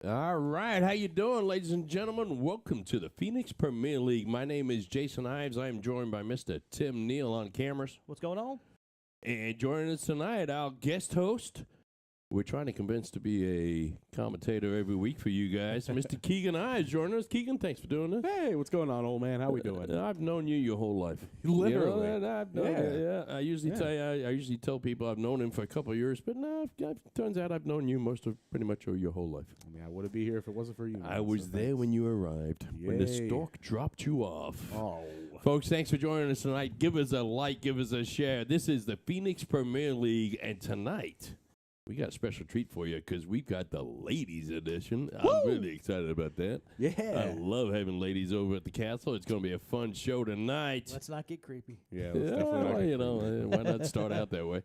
All right, how you doing, ladies and gentlemen? Welcome to the Phoenix Premier League. My name is Jason Ives. I am joined by Mr. Tim Neal on cameras. What's going on? And joining us tonight, our guest host. We're trying to convince to be a commentator every week for you guys. Mr. Keegan Ives joining us. Keegan, thanks for doing this. Hey, what's going on, old man? How we doing? I've known you your whole life. Literally. You know, I've known you, I usually tell people I've known him for a couple of years, but no, it turns out I've known you pretty much your whole life. I mean, I wouldn't be here if it wasn't for you. I was there when you arrived, when the stork dropped you off. Oh. Folks, thanks for joining us tonight. Give us a like, give us a share. This is the Phoenix Premier League, and tonight we got a special treat for you because we've got the ladies edition. Woo! I'm really excited about that. Yeah. I love having ladies over at the castle. It's going to be a fun show tonight. Let's not get creepy. Yeah, let's definitely not why not start out that way?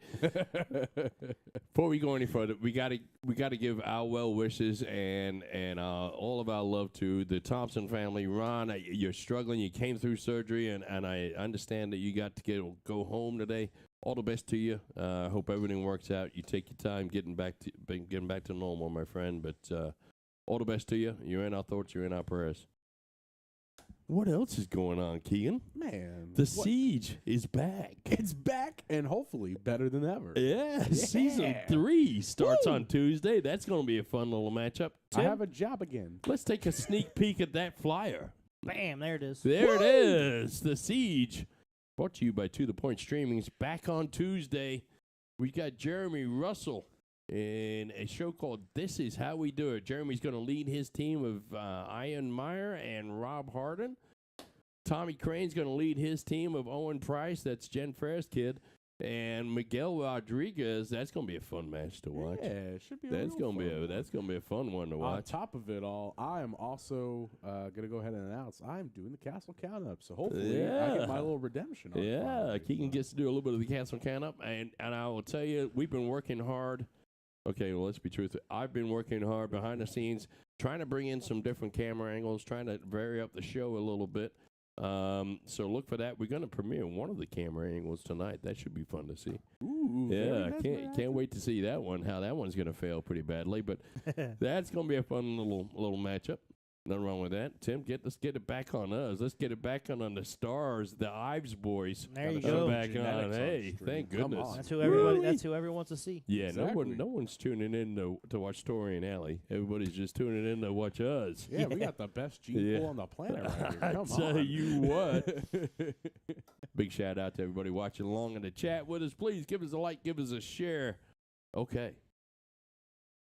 Before we go any further, we gotta give our well wishes and all of our love to the Thompson family. Ron, you're struggling. You came through surgery, and I understand that you got to go home today. All the best to you. Hope everything works out. You take your time getting back to normal, my friend. But all the best to you. You're in our thoughts. You're in our prayers. What else is going on, Keegan? Man. The Siege is back. It's back and hopefully better than ever. Yeah. Season 3 starts on Tuesday. That's going to be a fun little matchup. Tim, I have a job again. let's take a sneak peek at that flyer. Bam, there it is. There it is. The Siege. Brought to you by To The Point Streaming's back on Tuesday. We got Jeremy Russell in a show called This Is How We Do It. Jeremy's going to lead his team of Ian Meyer and Rob Harden. Tommy Crane's going to lead his team of Owen Price, that's Jen Fair's kid, and Miguel Rodriguez. That's going to be a fun match to watch. Yeah, it should be. That's going to be a fun one to watch. On top of it all, I am also going to go ahead and announce I am doing the Castle Count Up. So hopefully I get my little redemption on Friday. Keegan gets to do a little bit of the Castle Count Up, and I will tell you, we've been working hard. Okay, well, let's be truthful. I've been working hard behind the scenes, trying to bring in some different camera angles, trying to vary up the show a little bit. So look for that. We're going to premiere one of the camera angles tonight. That should be fun to see. Ooh, yeah, can't wait to see that one. How that one's going to fail pretty badly, but that's going to be a fun little matchup. Nothing wrong with that. Tim, let's get it back on us. Let's get it back on the stars, the Ives boys. There you Come go. back on. Hey, thank goodness. That's who everyone wants to see. Yeah, Exactly. no one's tuning in to watch Tori and Allie. Everybody's just tuning in to watch us. Yeah, we got the best gene pool on the planet right here. I Come tell on. you what. Big shout out to everybody watching along in the chat with us. Please give us a like, give us a share. Okay.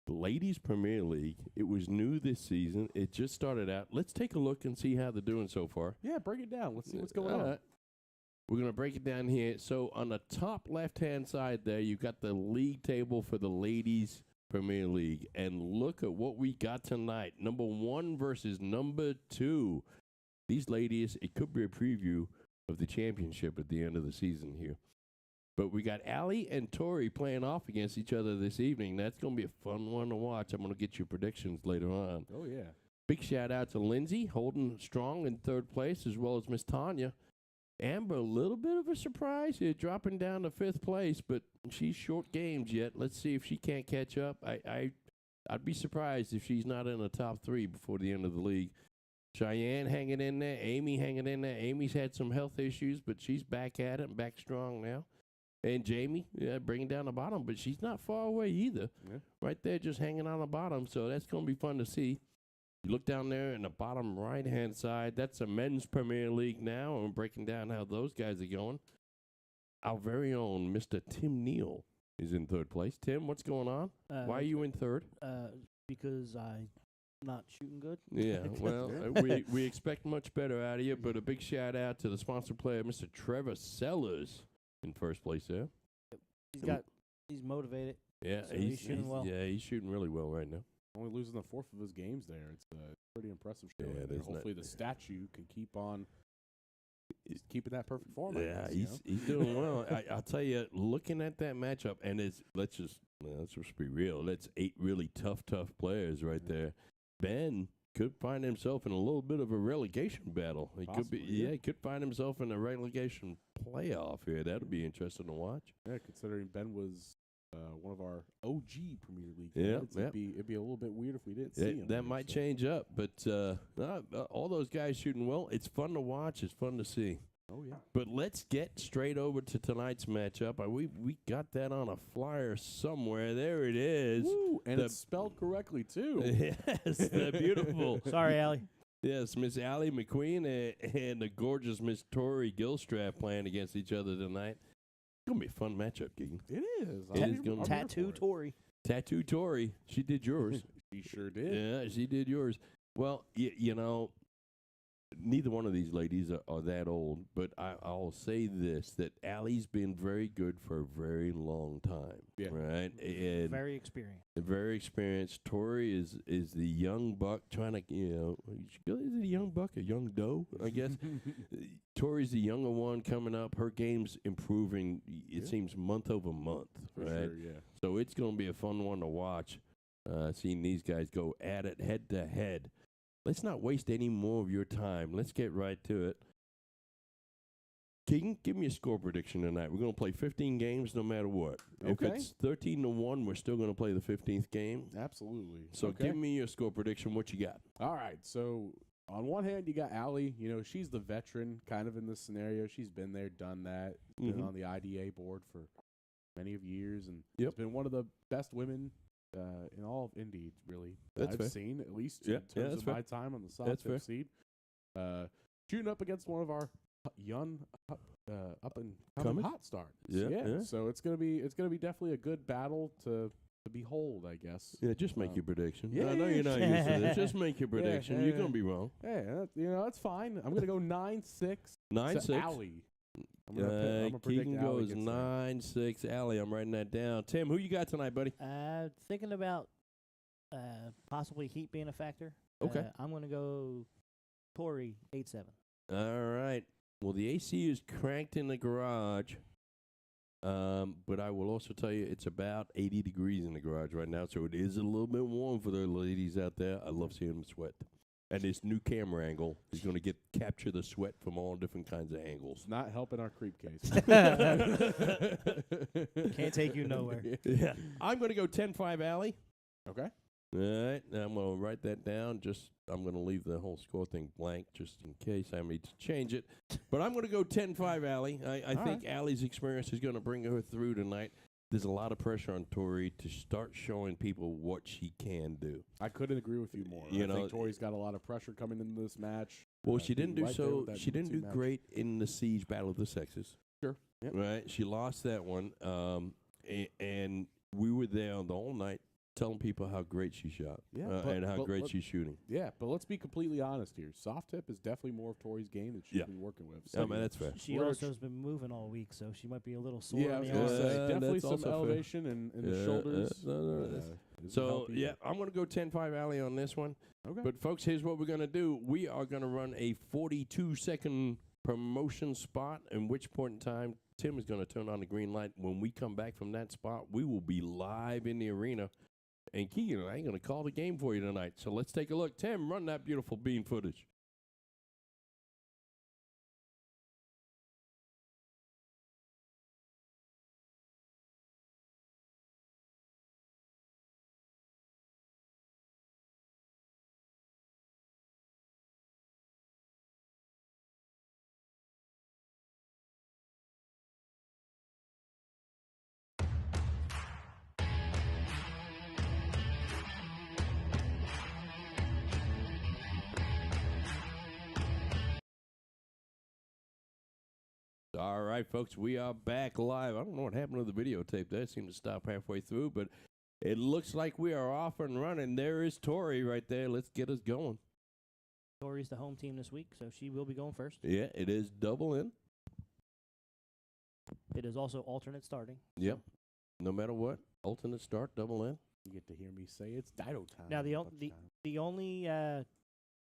The Ladies Premier League. It was new this season. It just started out. Let's take a look and see how they're doing so far. Yeah, break it down. Let's see what's going on. We're going to break it down here. So on the top left-hand side there, you've got the league table for the Ladies Premier League. And look at what we got tonight. Number 1 versus number 2. These ladies, it could be a preview of the championship at the end of the season here. But we got Allie and Tori playing off against each other this evening. That's going to be a fun one to watch. I'm going to get you predictions later on. Oh, yeah. Big shout out to Lindsay, holding strong in 3rd place, as well as Miss Tanya. Amber, a little bit of a surprise here, dropping down to 5th place, but she's short games yet. Let's see if she can't catch up. I'd be surprised if she's not in the top 3 before the end of the league. Cheyenne hanging in there, Amy hanging in there. Amy's had some health issues, but she's back at it and back strong now. And Jamie, bringing down the bottom, but she's not far away either. Yeah. Right there, just hanging on the bottom, so that's going to be fun to see. You look down there in the bottom right-hand side, that's a men's Premier League now, and we're breaking down how those guys are going. Our very own Mr. Tim Neal is in 3rd place. Tim, what's going on? Why are you in 3rd? Because I'm not shooting good. Yeah, well, we expect much better out of you, but a big shout-out to the sponsor player, Mr. Trevor Sellers, in 1st place there. He's motivated. Yeah, So he's shooting well. Yeah, he's shooting really well right now. Only losing the 4th of his games there. It's a pretty impressive show. Yeah, And hopefully the statue can keep on keeping that perfect form. Yeah, he's doing well. I'll tell you, looking at that matchup, and let's just be real. That's 8 really tough players right there. Ben could find himself in a little bit of a relegation battle. He could find himself in a relegation playoff here. That'll be interesting to watch. Yeah, considering Ben was one of our OG Premier League. Yeah, heads. It'd be a little bit weird if we didn't see him. That might change up, but all those guys shooting well. It's fun to watch. It's fun to see. Oh, yeah. But let's get straight over to tonight's matchup. We got that on a flyer somewhere. There it is. Woo, and it's spelled correctly, too. Yes, beautiful. Sorry, Allie. Yes, Miss Allie McQueen and the gorgeous Miss Tori Gilstrap playing against each other tonight. It's going to be a fun matchup, Keegan. It is. Tattoo Tori. Tattoo Tori. She did yours. She sure did. Yeah, she did yours. Well, you know, neither one of these ladies are that old, but I'll say this, that Allie's been very good for a very long time. Yeah. Right? And Very experienced. very experienced. Tori is the young buck trying to, is it a young buck, a young doe, I guess? Tori's the younger one coming up. Her game's improving, it seems, month over month. For right? sure, yeah. So it's going to be a fun one to watch, seeing these guys go at it head to head. Let's not waste any more of your time. Let's get right to it. Keegan, give me a score prediction tonight. We're going to play 15 games no matter what. Okay. If it's 13-1, we're still going to play the 15th game. Absolutely. So give me your score prediction. What you got? All right. So on one hand, you got Allie. You know, she's the veteran kind of in this scenario. She's been there, done that, been on the IDA board for many of years, and has been one of the best women in all of Indy, really. That's I've fair. seen, at least in terms of my time on the soft tip seed. Shooting up against one of our young, up and coming hot stars. Yeah. So it's gonna be definitely a good battle to behold, I guess. Yeah, just make your prediction. Yeah, I know you're not used to this. Just make your prediction. You're going to be wrong. Yeah, that's fine. I'm gonna go 9-6. 9-6. To Allie. I'm gonna predict Keegan Allie goes gets 9-6. Allie, I'm writing that down. Tim, who you got tonight, buddy? Thinking about possibly heat being a factor. Okay. I'm going to go Tori 8-7. All right. Well, the AC is cranked in the garage, but I will also tell you it's about 80 degrees in the garage right now, so it is a little bit warm for the ladies out there. I love seeing them sweat. And this new camera angle is going to capture the sweat from all different kinds of angles. It's not helping our creep case. Can't take you nowhere. Yeah. I'm going to go 10-5 Allie. Okay. All right. Now I'm going to write that down. I'm going to leave the whole score thing blank just in case I need to change it. But I'm going to go 10-5 Allie. I think Allie's experience is going to bring her through tonight. There's a lot of pressure on Tori to start showing people what she can do. I couldn't agree with you more. I think Tori's got a lot of pressure coming into this match. Well, she didn't do She didn't do match. great in the Siege Battle of the Sexes. Sure. Yep. Right. She lost that one, and we were there the whole night telling people how great she shot, and how great she's shooting. Yeah, but let's be completely honest here. Soft tip is definitely more of Tori's game that she's been working with. So that's fair. She also has been moving all week, so she might be a little sore. Yeah, I was going to say, definitely some elevation in the shoulders. I'm going to go 10-5 Allie on this one. Okay. But, folks, here's what we're going to do. We are going to run a 42-second promotion spot, in which point in time Tim is going to turn on the green light. When we come back from that spot, we will be live in the arena. And Keegan and I ain't going to call the game for you tonight. So let's take a look. Tim, run that beautiful bean footage. All right, folks, we are back live. I don't know what happened to the videotape. That seemed to stop halfway through, but it looks like we are off and running. There is Tori right there. Let's get us going. Tori's the home team this week, so she will be going first. Yeah, it is double in. It is also alternate starting. Yep. No matter what, alternate start, double in. You get to hear me say it's Dido time. Now, the only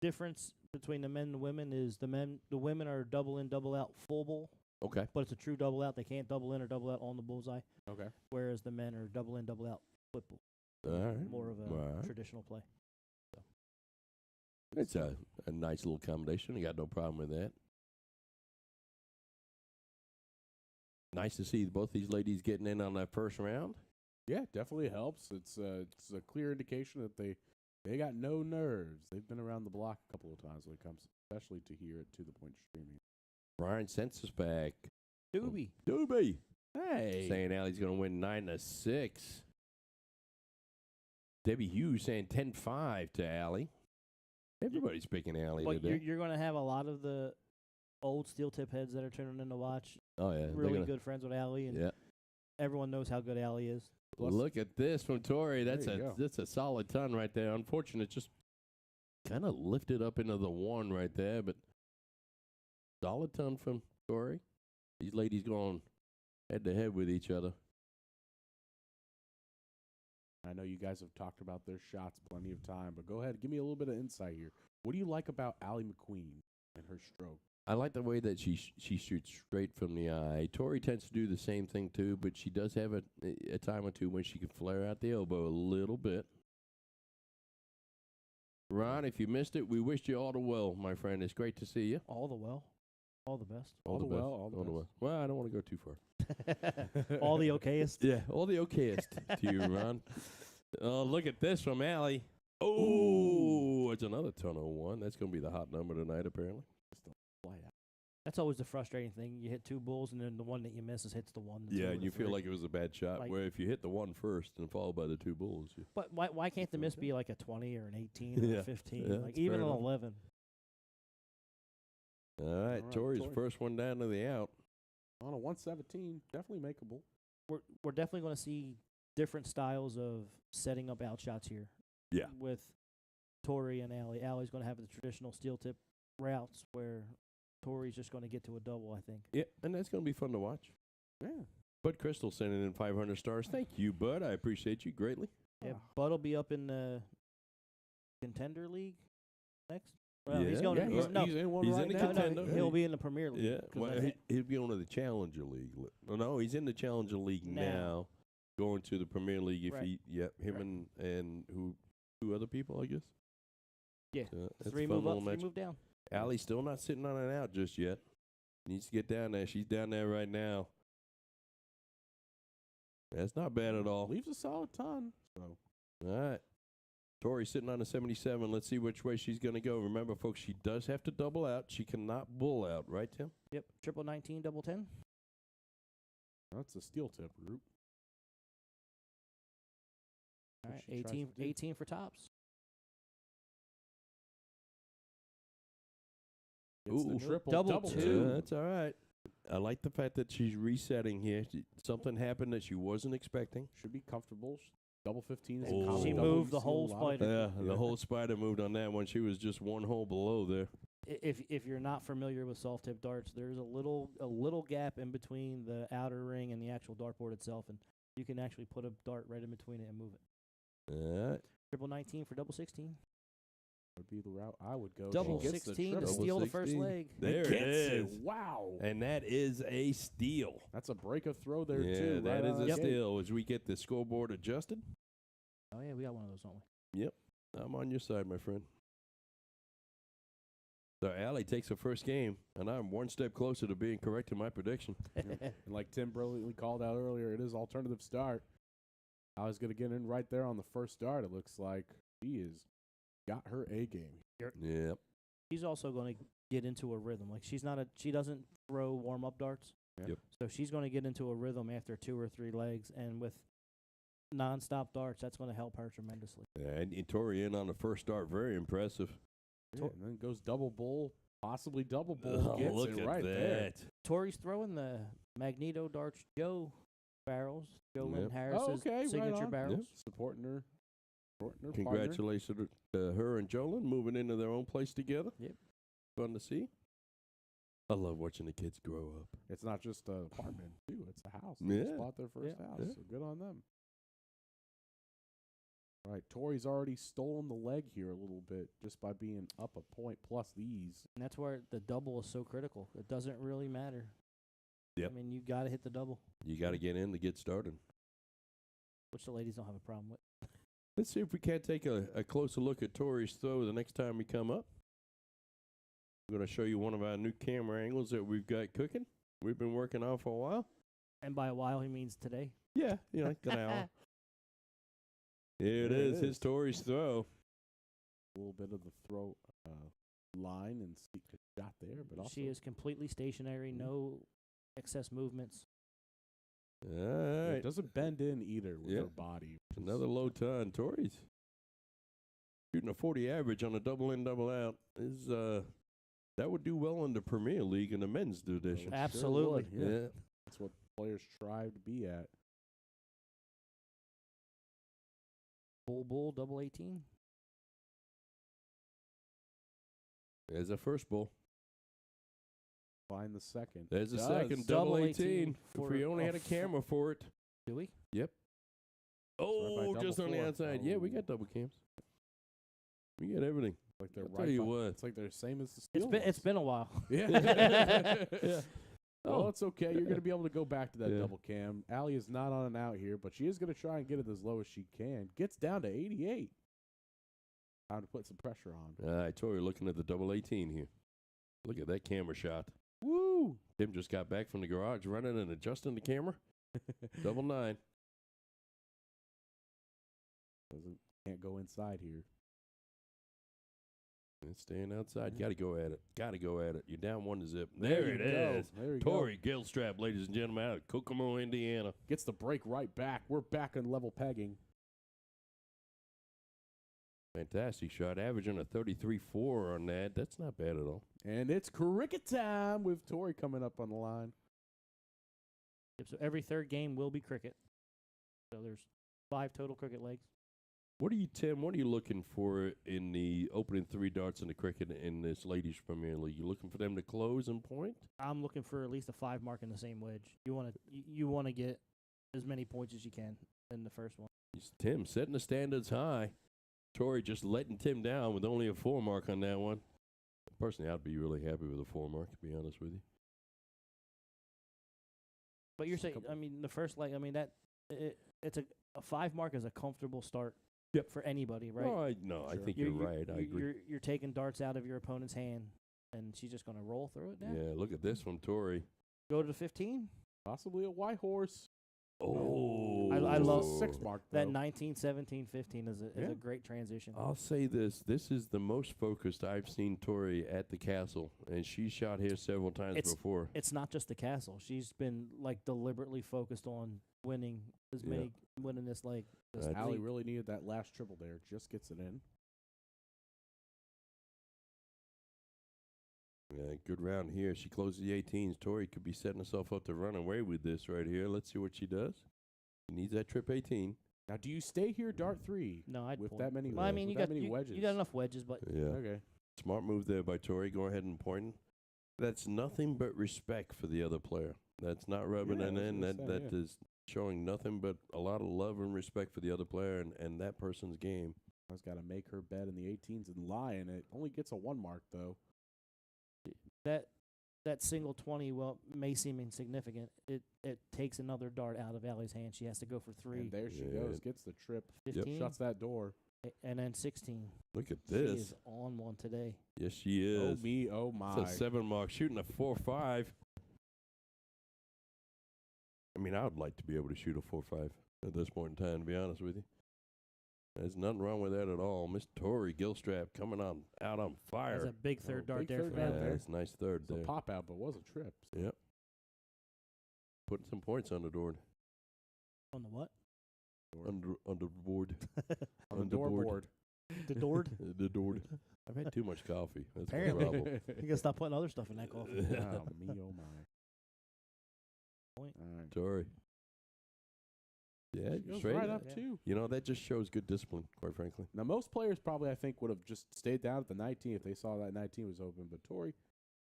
difference between the men and the women is the women are double in, double out, full bull. Okay. But it's a true double out. They can't double in or double out on the bullseye. Okay. Whereas the men are double in, double out, flip bull. All right. More of a traditional play. So. It's a nice little combination. I got no problem with that. Nice to see both these ladies getting in on that first round. Yeah, definitely helps. It's a clear indication that they got no nerves. They've been around the block a couple of times when it comes, especially to here at To The Point Streaming. Brian Census back. Doobie. Doobie. Hey, Saying Allie's going to win 9-6. Debbie Hughes saying 10-5 to Allie. Everybody's picking Allie But today. you're going to have a lot of the old steel tip heads that are tuning in to watch. Oh, yeah. Really good friends with Allie, and Yeah. everyone knows how good Allie is. Plus- Look at this from Tori. That's There you go. that's a solid ton right there. Unfortunate, just kind of lifted up into the one right there, but solid ton from Tori. These ladies going head to head with each other. I know you guys have talked about their shots plenty of time, but go ahead, give me a little bit of insight here. What do you like about Allie McQueen and her stroke? I like the way that she shoots straight from the eye. Tori tends to do the same thing too, but she does have a time or two when she can flare out the elbow a little bit. Ron, if you missed it, we wished you all the well, my friend. It's great to see you. All the well. All the best. All the best. well, all the best. well. Well, I don't want to go too far. All the okayest. Yeah, all the okayest to you, Ron. Oh, look at this from Allie. Oh, it's another ton of one. That's going to be the hot number tonight, apparently. Fly out. That's always the frustrating thing. You hit two bulls, and then the one that you miss hits the one. Yeah, and you feel like it was a bad shot. Like- where if you hit the one first and followed by the two bulls, you But why can't the miss be like a 20 or an 18 or Yeah. a 15? Yeah, like that's even fair an enough. 11. All right, Tori's Tori. first one down to the out. On a 117, definitely makeable. We're definitely going to see different styles of setting up out shots here. Yeah. With Tori and Allie. Allie's going to have the traditional steel tip routes where Tori's just going to get to a double, I think. Yeah, and that's going to be fun to watch. Yeah. Bud Crystal sending in 500 stars. Thank you, Bud. I appreciate you greatly. Yeah, Ah. Bud will be up in the Contender League next. Well, Yeah. he's going. Yeah, to, he's no, in one he's right in the now. Contender. he'll be in the Premier League. Yeah, 'cause well, I think- he'll be on to the Challenger League. No, he's in the Challenger League now. Going to the Premier League if Right. him Right. and two other people, I guess. Yeah. So that's a three fun move little up, match. three move down. Allie's still not sitting on an out just yet. Needs to get down there. She's down there right now. That's not bad at all. Leaves a solid ton. So All right. Tori's sitting on a 77. Let's see which way she's going to go. Remember, folks, she does have to double out. She cannot bull out, right, Tim? Yep. Triple 19, double 10. that's a steel tip route. All What right. she tries 18, to do. 18 for tops. It's the Ooh. triple Double two. two. That's all right. I like the fact that she's resetting here. Something happened that she wasn't expecting. Should be comfortable. Double 15 is Oh. a common She double. moved You the see a whole lot of spider. it. Yeah, the whole spider moved on that one. She was just one hole below there. If you're not familiar with soft tip darts, there's a little gap in between the outer ring and the actual dartboard itself, and you can actually put a dart right in between it and move it. All right. Triple 19 for double 16. Would be the route I would go. Double She gets the 16 to triple. steal the first 16. leg. There it Gets is. Wow. And that is a steal. That's a break of throw there, Yeah, too. that right is out a of the gate. steal. As we get the scoreboard adjusted, Oh, yeah, we got one of those, don't we? yep, I'm on your side, my friend. So Allie takes her first game, and I'm one step closer to being correct in my prediction. And like Tim brilliantly called out earlier, it is alternative start. I was going to get in right there on the first start. It looks like she has got her A game. Yep. She's also going to get into a rhythm. Like she doesn't throw warm up darts. Yep. So she's going to get into a rhythm after 2 or 3 legs, and with nonstop darts, that's going to help her tremendously. And Tori in on the first start, very impressive. Yeah, and then goes double bull, possibly double bull. Oh, gets look it at right there. that. Tori's throwing the Magneto Darts Joe barrels, Joe Lynn Yep. Harris's right signature on. barrels. Yep. Supporting her. Partner. Congratulations to her and Jolyn moving into their own place together. Yep. Fun to see. I love watching the kids grow up. It's not just an apartment, too. It's a house. Yeah. They just bought their first Yeah. house, Yeah. so good on them. All right, Tori's already stolen the leg here a little bit just by being up a point plus these. And that's where the double is so critical. It doesn't really matter. Yep. I mean, you got to hit the double, You got to get in to get started. which the ladies don't have a problem with. Let's see if we can't take a closer look at Tori's throw the next time we come up. I'm going to show you one of our new camera angles that we've got cooking. We've been working on for a while. And by a while, he means today. Yeah, like an hour. Here it is. His Tori's throw. A little bit of the throw line and see good shot there, but also She is completely stationary, no excess movements. All right. it doesn't bend in either with Yeah. her body. Another low ton. Tori's shooting a 40 average on a double in, double out. That would do well in the Premier League in the men's division. Sure Absolutely. would, yeah. That's what players strive to be at. Bull, double 18. There's a first bull. Find the second. There's a Does. second Double double 18 18. If for we only a had a camera for it. Do we? Yep. by Oh, double just on the four. outside. Yeah, we got double cams. We got everything. Like they're I'll tell you what. It's like they're the same as the It's steel been ones. a while. Yeah. Yeah. Well, it's okay. You're going to be able to go back to that Yeah. double cam. Allie is not on and out here, but she is going to try and get it as low as she can. Gets down to 88. Time to put some pressure on. All right, Tori looking at the double 18 here. Look at that camera shot. Woo! Tim just got back from the garage running and adjusting the camera. Double 9. Can't go inside here. It's staying outside. Got to go at it. Got to go at it. You're down 1-0. There There you it go. is. There you go. Tori Gilstrap, ladies and gentlemen, out of Kokomo, Indiana. Gets the break right back. We're back on level pegging. Fantastic shot. Averaging a 33.4 on that. That's not bad at all. And it's cricket time with Tori coming up on the line. Yep, so every third game will be cricket. So there's 5 total cricket legs. Tim, what are you looking for in the opening 3 darts in the cricket in this ladies Premier League? You looking for them to close and point? I'm looking for at least a 5 mark in the same wedge. You want to get as many points as you can in the first one. Tim setting the standards high. Tori just letting Tim down with only a 4 mark on that one. Personally, I'd be really happy with a 4 mark, to be honest with you. But you're saying, I mean, the first leg, I mean, it's a 5 mark is a comfortable start for anybody, right? Oh, I Sure. think you're right. I agree. You're taking darts out of your opponent's hand, and she's just going to roll through it now. Yeah, look at this from Tori. Go to the 15. Possibly a white horse. Oh, I love 6 mark. That Though. 19, 17, 15 is Yeah. a great transition. I'll say this. This is the most focused I've seen Tori at the castle, and she shot here several times before. It's not just the castle. She's been like deliberately focused on winning winning this leg. Allie really needed that last triple there. Just gets it in. Yeah, good round here. She closes the 18s. Tori could be setting herself up to run away with this right here. Let's see what she does. She needs that trip 18. Now, do you stay here dart 3? No, I'd with point. that many. Well, I mean, with you that got many wedges. you got enough wedges, but Yeah. Okay. Smart move there by Tori. Go ahead and point. That's nothing but respect for the other player. That's not rubbing Yeah, it I was in. gonna That say, is showing nothing but a lot of love and respect for the other player and that person's game. I was got to make her bet in the 18s and lie in it. Only gets a 1 mark though. that single 20 may seem insignificant. It takes another dart out of Allie's hand. She has to go for 3. And there she Yeah. goes. Gets the trip. 15, Shuts that door. and then 16. Look at She this. is on one today. Yes, she is. Oh me, oh my. It's a 7 mark, shooting a 4.5. I mean, I would like to be able to shoot a 4.5 at this point in time, to be honest with you. There's nothing wrong with that at all. Miss Tori Gilstrap coming on out on fire. That's a big third dart big there third for dart Allie. there. That's a nice third It's a there. pop out, but was a trip. So. Yep. Putting some points on the board. On the what? On the board. On the on the board. board. The Dord? The board. I've had too much coffee. That's my Apparently. problem. You gotta stop putting other stuff in that coffee. Oh me, oh my. Point. All right. Tori. Yeah, She goes straight right up. up too. You know, that just shows good discipline, quite frankly. Now, most players probably, I think, would have just stayed down at the 19 if they saw that 19 was open. But Tori,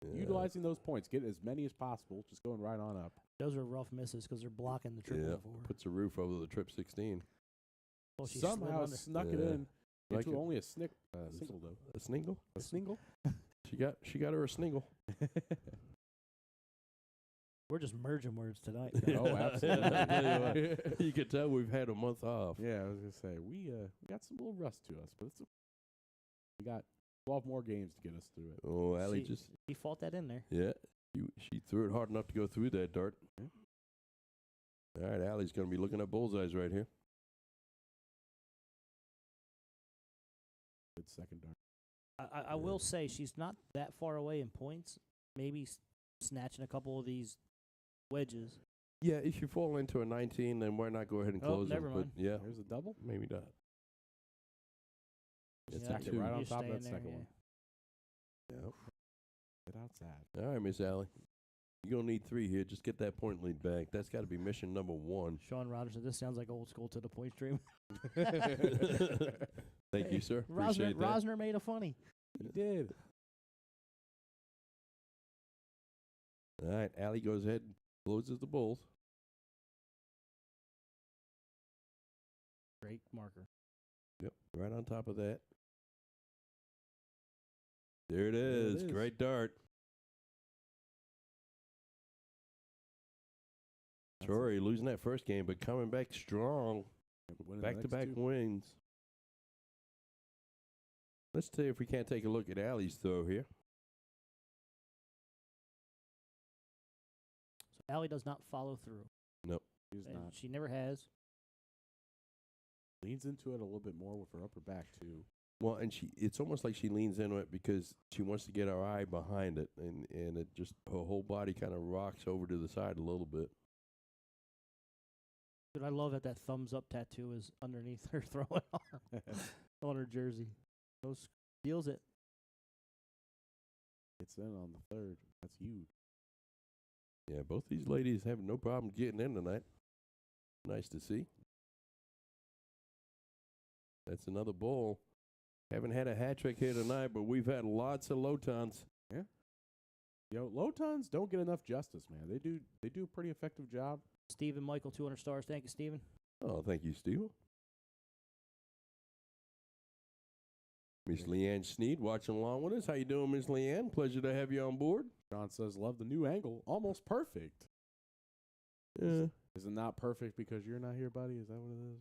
Yeah. utilizing those points, getting as many as possible, just going right on up. Those are rough misses because they're blocking the triple Yeah, for her. puts a roof over the trip 16. Oh, she slid Somehow under. snuck it Yeah. in Like into it. only a single, though. A sniggle? A single? She got her a sniggle. We're just merging words tonight. Oh, absolutely. I tell you what, you can tell we've had a month off. Yeah, I was going to say, we got some little rust to us, but we got 12 more games to get us through it. Oh, Allie She- just, She fought that in there. yeah. She threw it hard enough to go through that dart. Yeah. All right, Allie's going to be looking at bullseyes right here. good second dart. I will say she's not that far away in points. Maybe snatching a couple of these wedges. Yeah, if you fall into a 19, then why not go ahead and close never them? mind. But yeah, There's a double. maybe not. It's Yeah, a Stacked it 2. right on You're top of that staying there, second yeah. one. Yeah. Get outside. All right, Miss Allie. You're going to need 3 here. Just get that point lead back. That's got to be mission number 1. Sean Rogers said, this sounds like old school to the point stream. Thank you, sir. Appreciate that. Rosner made a funny. He did. All right, Allie goes ahead and closes the bulls. Great marker. Yep, right on top of that. There it There it is. is. Great dart. That's Tori losing that first game, but coming back strong. winning the Back-to-back next two. wins. Let's see if we can't take a look at Allie's throw here. So Allie does not follow through. He's And not. she never has. Leans into it a little bit more with her upper back too. Well, and it's almost like she leans into it because she wants to get her eye behind it, and it just, her whole body kind of rocks over to the side a little bit. But I love that thumbs up tattoo is underneath her throwing arm on her jersey. Steals it. Gets in on the third. That's huge. Yeah, both these ladies have no problem getting in tonight. Nice to see. That's another ball. Haven't had a hat trick here tonight, but we've had lots of low tons. Yo, low tons don't get enough justice, man. They do a pretty effective job. Stephen Michael, 200 stars. Thank you, Stephen. Oh, thank you, Steve. Miss Leanne Sneed watching along with us. How you doing, Miss Leanne? Pleasure to have you on board. John says, love the new angle. Almost perfect. Yeah. Is it not perfect because you're not here, buddy? Is that what it is?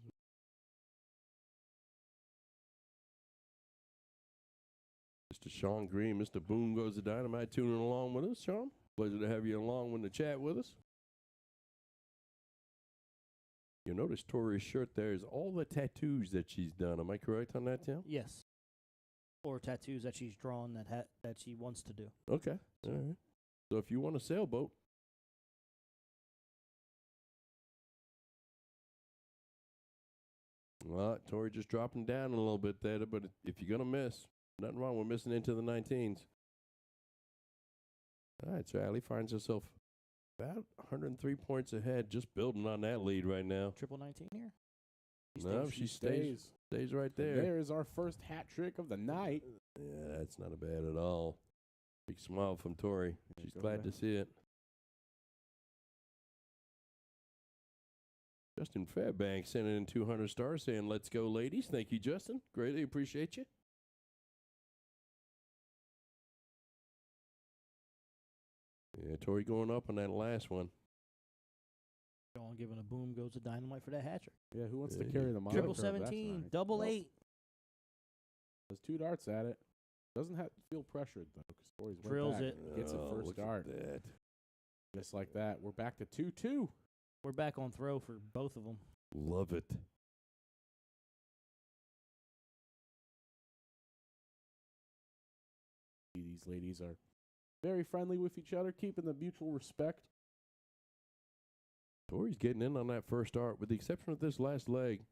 Mr. Sean Green, Mr. Boom Goes the Dynamite tuning along with us, Sean. Pleasure to have you along in the chat with us. You notice Tori's shirt there is all the tattoos that she's done. Am I correct on that, Tim? Yes. Or tattoos that she's drawn that she wants to do. Okay. All right. So if you want a sailboat, well, Tori just dropping down a little bit there, but if you're going to miss, nothing wrong with missing into the 19s. All right, so Allie finds herself about 103 points ahead, just building on that lead right now. Triple 19 here? No, she stays right there. There is our first hat trick of the night. Yeah, that's not bad at all. Big smile from Tori. There She's you go, glad to man. see it. Justin Fairbanks sending in 200 stars saying, let's go, ladies. Thank you, Justin. Greatly appreciate you. Yeah, Tori going up on that last one. Sean giving a boom goes to dynamite for that hat trick. Yeah, who wants to Yeah, carry the moniker? Triple of that 17, tonight? double Well, 8. There's 2 darts at it. Doesn't have to feel pressured though, because Tori's went Drills back, it. gets it Oh, first look at dart. that. Just like that, we're back to 2-2. We're back on throw for both of them. Love it. These ladies are very friendly with each other, keeping the mutual respect. Tori's getting in on that first dart, with the exception of this last leg.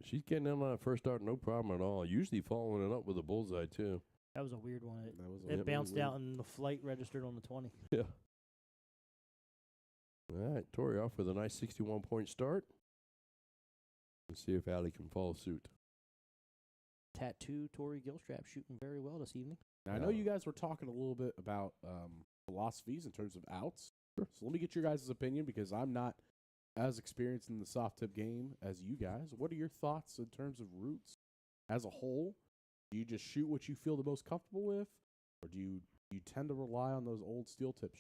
She's getting in on that first dart, no problem at all. Usually following it up with a bullseye, too. That was a weird one. That was It really bounced weird. out and the flight registered on the 20. Yeah. All right, Tori off with a nice 61-point start. Let's see if Allie can follow suit. Tattoo Tori Gilstrap shooting very well this evening. Now, I know you guys were talking a little bit about philosophies in terms of outs. Sure. So let me get your guys' opinion, because I'm not as experienced in the soft tip game as you guys. What are your thoughts in terms of routes as a whole? Do you just shoot what you feel the most comfortable with, or do you tend to rely on those old steel tips?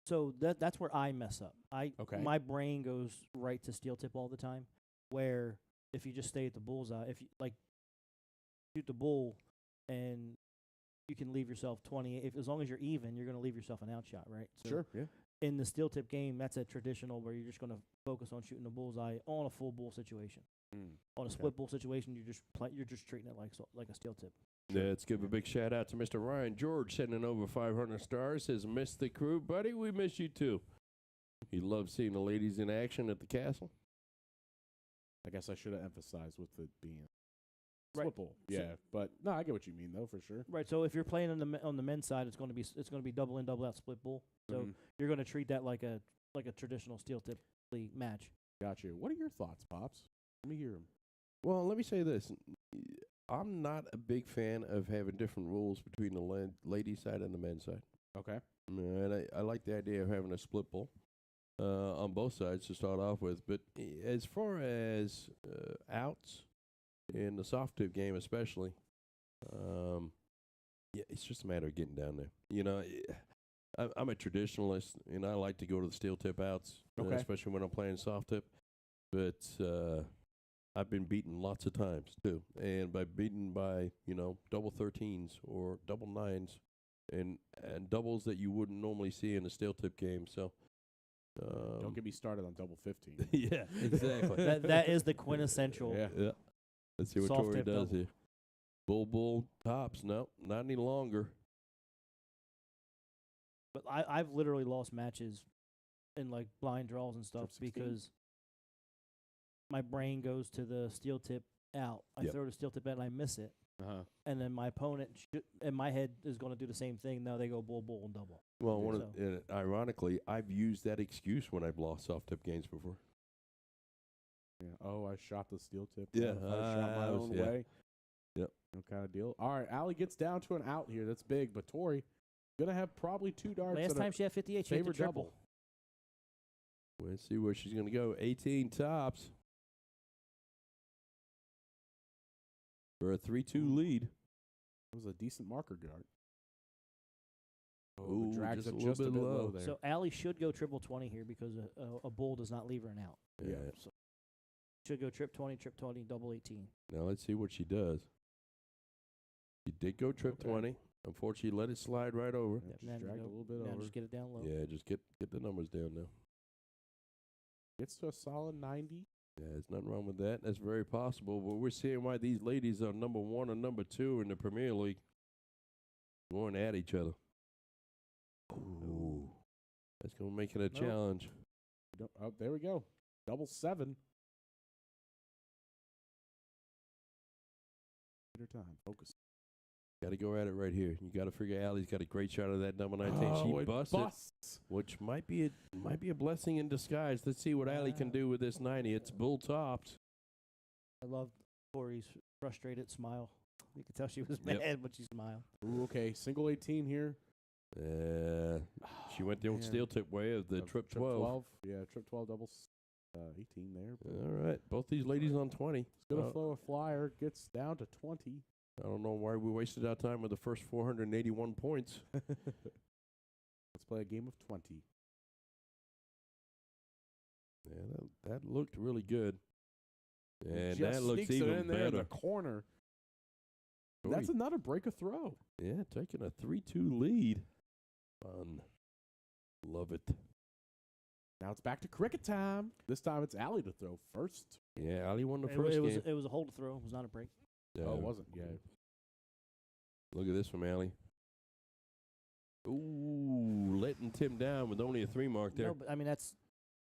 So that's where I mess up. Okay. My brain goes right to steel tip all the time, where if you just stay at the bullseye, if you like shoot the bull and you can leave yourself 20, as long as you're even, you're going to leave yourself an out shot, right? So Sure, yeah. in the steel tip game, that's a traditional where you're just going to focus on shooting the bullseye on a full bull situation. On a split bull situation, you're just treating it like a steel tip. Yeah, let's give a big shout out to Mr. Ryan George, sending over 500 stars. Says, miss the crew, buddy. We miss you too. He loves seeing the ladies in action at the castle. I guess I should have emphasized with it being Right. split bowl. Yeah, but no, I get what you mean though for sure. Right. So if you're playing on the men's side, it's going to be double in, double out, split bull. So you're going to treat that like a traditional steel tip league match. Gotcha. What are your thoughts, Pops? Let me hear them. Well, let me say this. I'm not a big fan of having different rules between the ladies' side and the men's side. Okay. And I like the idea of having a split bull on both sides to start off with. But as far as outs in the soft tip game especially, yeah, it's just a matter of getting down there. You know, I'm a traditionalist, and I like to go to the steel tip outs, especially when I'm playing soft tip. But I've been beaten lots of times too, and by double 13s or double 9s, and doubles that you wouldn't normally see in a steel tip game. So don't get me started on double 15. yeah, exactly. that is the quintessential. Yeah. Let's see what Soft Tori tip does double. here. Bull tops. No, not any longer. But I've literally lost matches in like blind draws and stuff because my brain goes to the steel tip out. I throw the steel tip out and I miss it. And then my opponent, in my head, is going to do the same thing. No, they go bull, and double. Well, ironically, I've used that excuse when I've lost soft tip games before. Yeah. Oh, I shot the steel tip. Yeah, I shot my own way. Yep. No kind of deal. All right, Allie gets down to an out here. That's big, but Tori gonna have probably 2 darts. Last time she had 58, she hit the triple. double. Let's see where she's going to go. 18 tops for a 3-2 lead. That was a decent marker dart. Ooh, the drags just it a little just a bit bit low. low there. So Allie should go triple 20 here because a bull does not leave her an out. Yeah. So should go trip 20, double 18. Now let's see what she does. She did go trip 20. Unfortunately, let it slide right over. Yeah, just dragged a little bit over. Just get it down low. Yeah, just get the numbers down now. Gets to a solid 90. Yeah, there's nothing wrong with that. That's very possible. But we're seeing why these ladies are number 1 and number 2 in the Premier League going at each other. Ooh. That's going to make it a challenge. Oh, there we go. Double 7. Time. Focus. Got to go at it right here. You got to figure Allie's got a great shot of that number 19. She busts it, which might be a blessing in disguise. Let's see what Allie can do with this 90. It's bull topped. I love Tori's frustrated smile. You could tell she was mad, but she smiled. Ooh, okay, single 18 here. She went the old steel tip way of the trip 12. Yeah, trip 12 doubles 18 there. All right, both these ladies on 20. It's gonna throw a flyer. Gets down to 20. I don't know why we wasted our time with the first 481 points. Let's play a game of 20. Yeah, that looked really good. And just that looks sneaks it even in there in better. the corner. Tori, That's another break of throw. yeah, taking a 3-2 lead. Fun. Love it. Now it's back to cricket time. This time it's Allie to throw first. Yeah, Allie won the first game. It was a hold to throw. It was not a break. Oh, it wasn't. Yeah. Look at this from Allie. Ooh, letting Tim down with only a 3 mark there. No, but I mean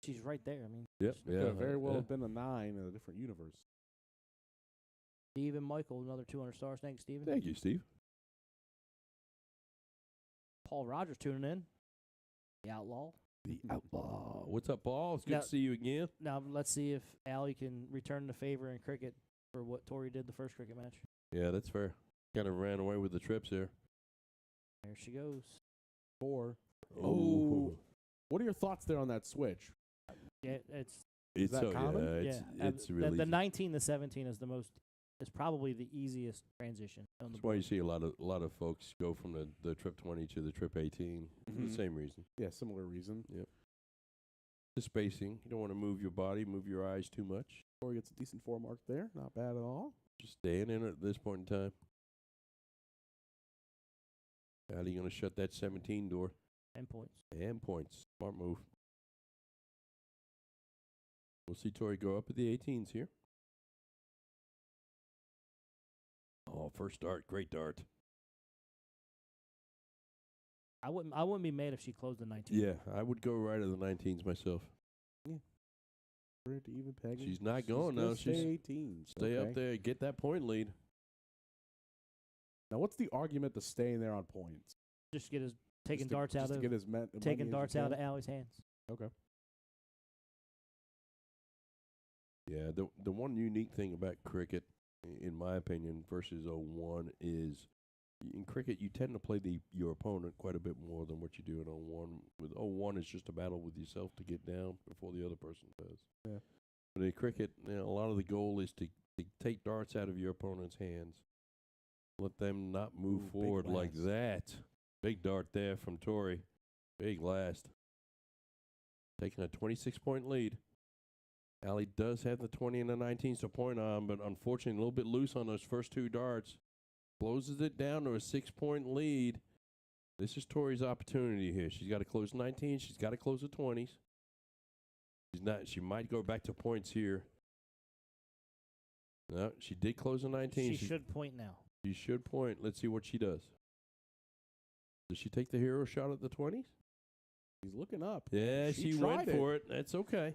she's right there. I mean, Yep. Could have very well have been a 9 in a different universe. Steve and Michael, another 200 stars. Thanks, Steven. Thank you, Steve. Paul Rogers tuning in. The Outlaw. The Outlaw. What's up, Paul? It's good to see you again. Now let's see if Allie can return the favor in cricket for what Tori did the first cricket match. Yeah, that's fair. Kind of ran away with the trips there. There she goes. 4. Oh. What are your thoughts there on that switch? Yeah, It's that so common? it's really the 19 to 17 is is probably the easiest transition. On the that's why you see a lot of folks go from the trip 20 to the trip 18 for the same reason. Yeah, similar reason. Yep. The spacing. You don't want to move your body, move your eyes too much. Tori gets a decent 4 mark there. Not bad at all. Just staying in it at this point in time. How are you going to shut that 17 door? 10 points. And points. Smart move. We'll see Tori go up at the 18s here. Oh, first dart. Great dart. I wouldn't be mad if she closed the 19. Yeah, I would go right at the 19s myself. Yeah. To even peg. She's not going now. She's 18s. Stay up there. Get that point lead. Now, what's the argument to staying there on points? Just get his taking darts out of Allie's hands. Okay. Yeah, the one unique thing about cricket, in my opinion, versus 01 is in cricket you tend to play your opponent quite a bit more than what you do in 01. With 01, it's just a battle with yourself to get down before the other person does. Yeah. But in cricket, a lot of the goal is to take darts out of your opponent's hands. Let them not move forward like that. Big dart there from Tori. Big last. Taking a 26-point lead. Allie does have the 20 and the 19s to point on, but unfortunately a little bit loose on those first two darts. Closes it down to a 6-point lead. This is Tori's opportunity here. She's got to close 19. She's got to close the 20s. She might go back to points here. No, she did close the 19. She should point now. She should point. Let's see what she does. Does she take the hero shot at the 20s? She's looking up. Yeah, she went for it. That's okay.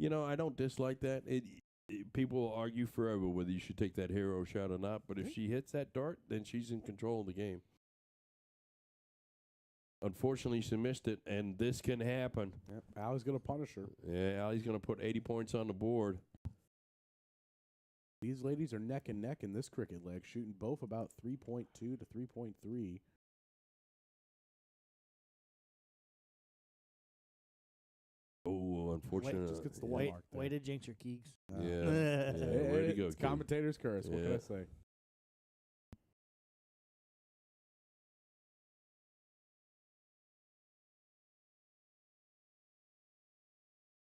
I don't dislike that. People will argue forever whether you should take that hero shot or not, but if she hits that dart, then she's in control of the game. Unfortunately, she missed it, and this can happen. Yep. Allie's going to punish her. Yeah, Allie's going to put 80 points on the board. These ladies are neck and neck in this cricket leg, shooting both about 3.2 to 3.3. Oh, unfortunately. Just gets the one mark there. Way to jinx your Keegs. Yeah. Way to go, it's commentator's curse. What can I say?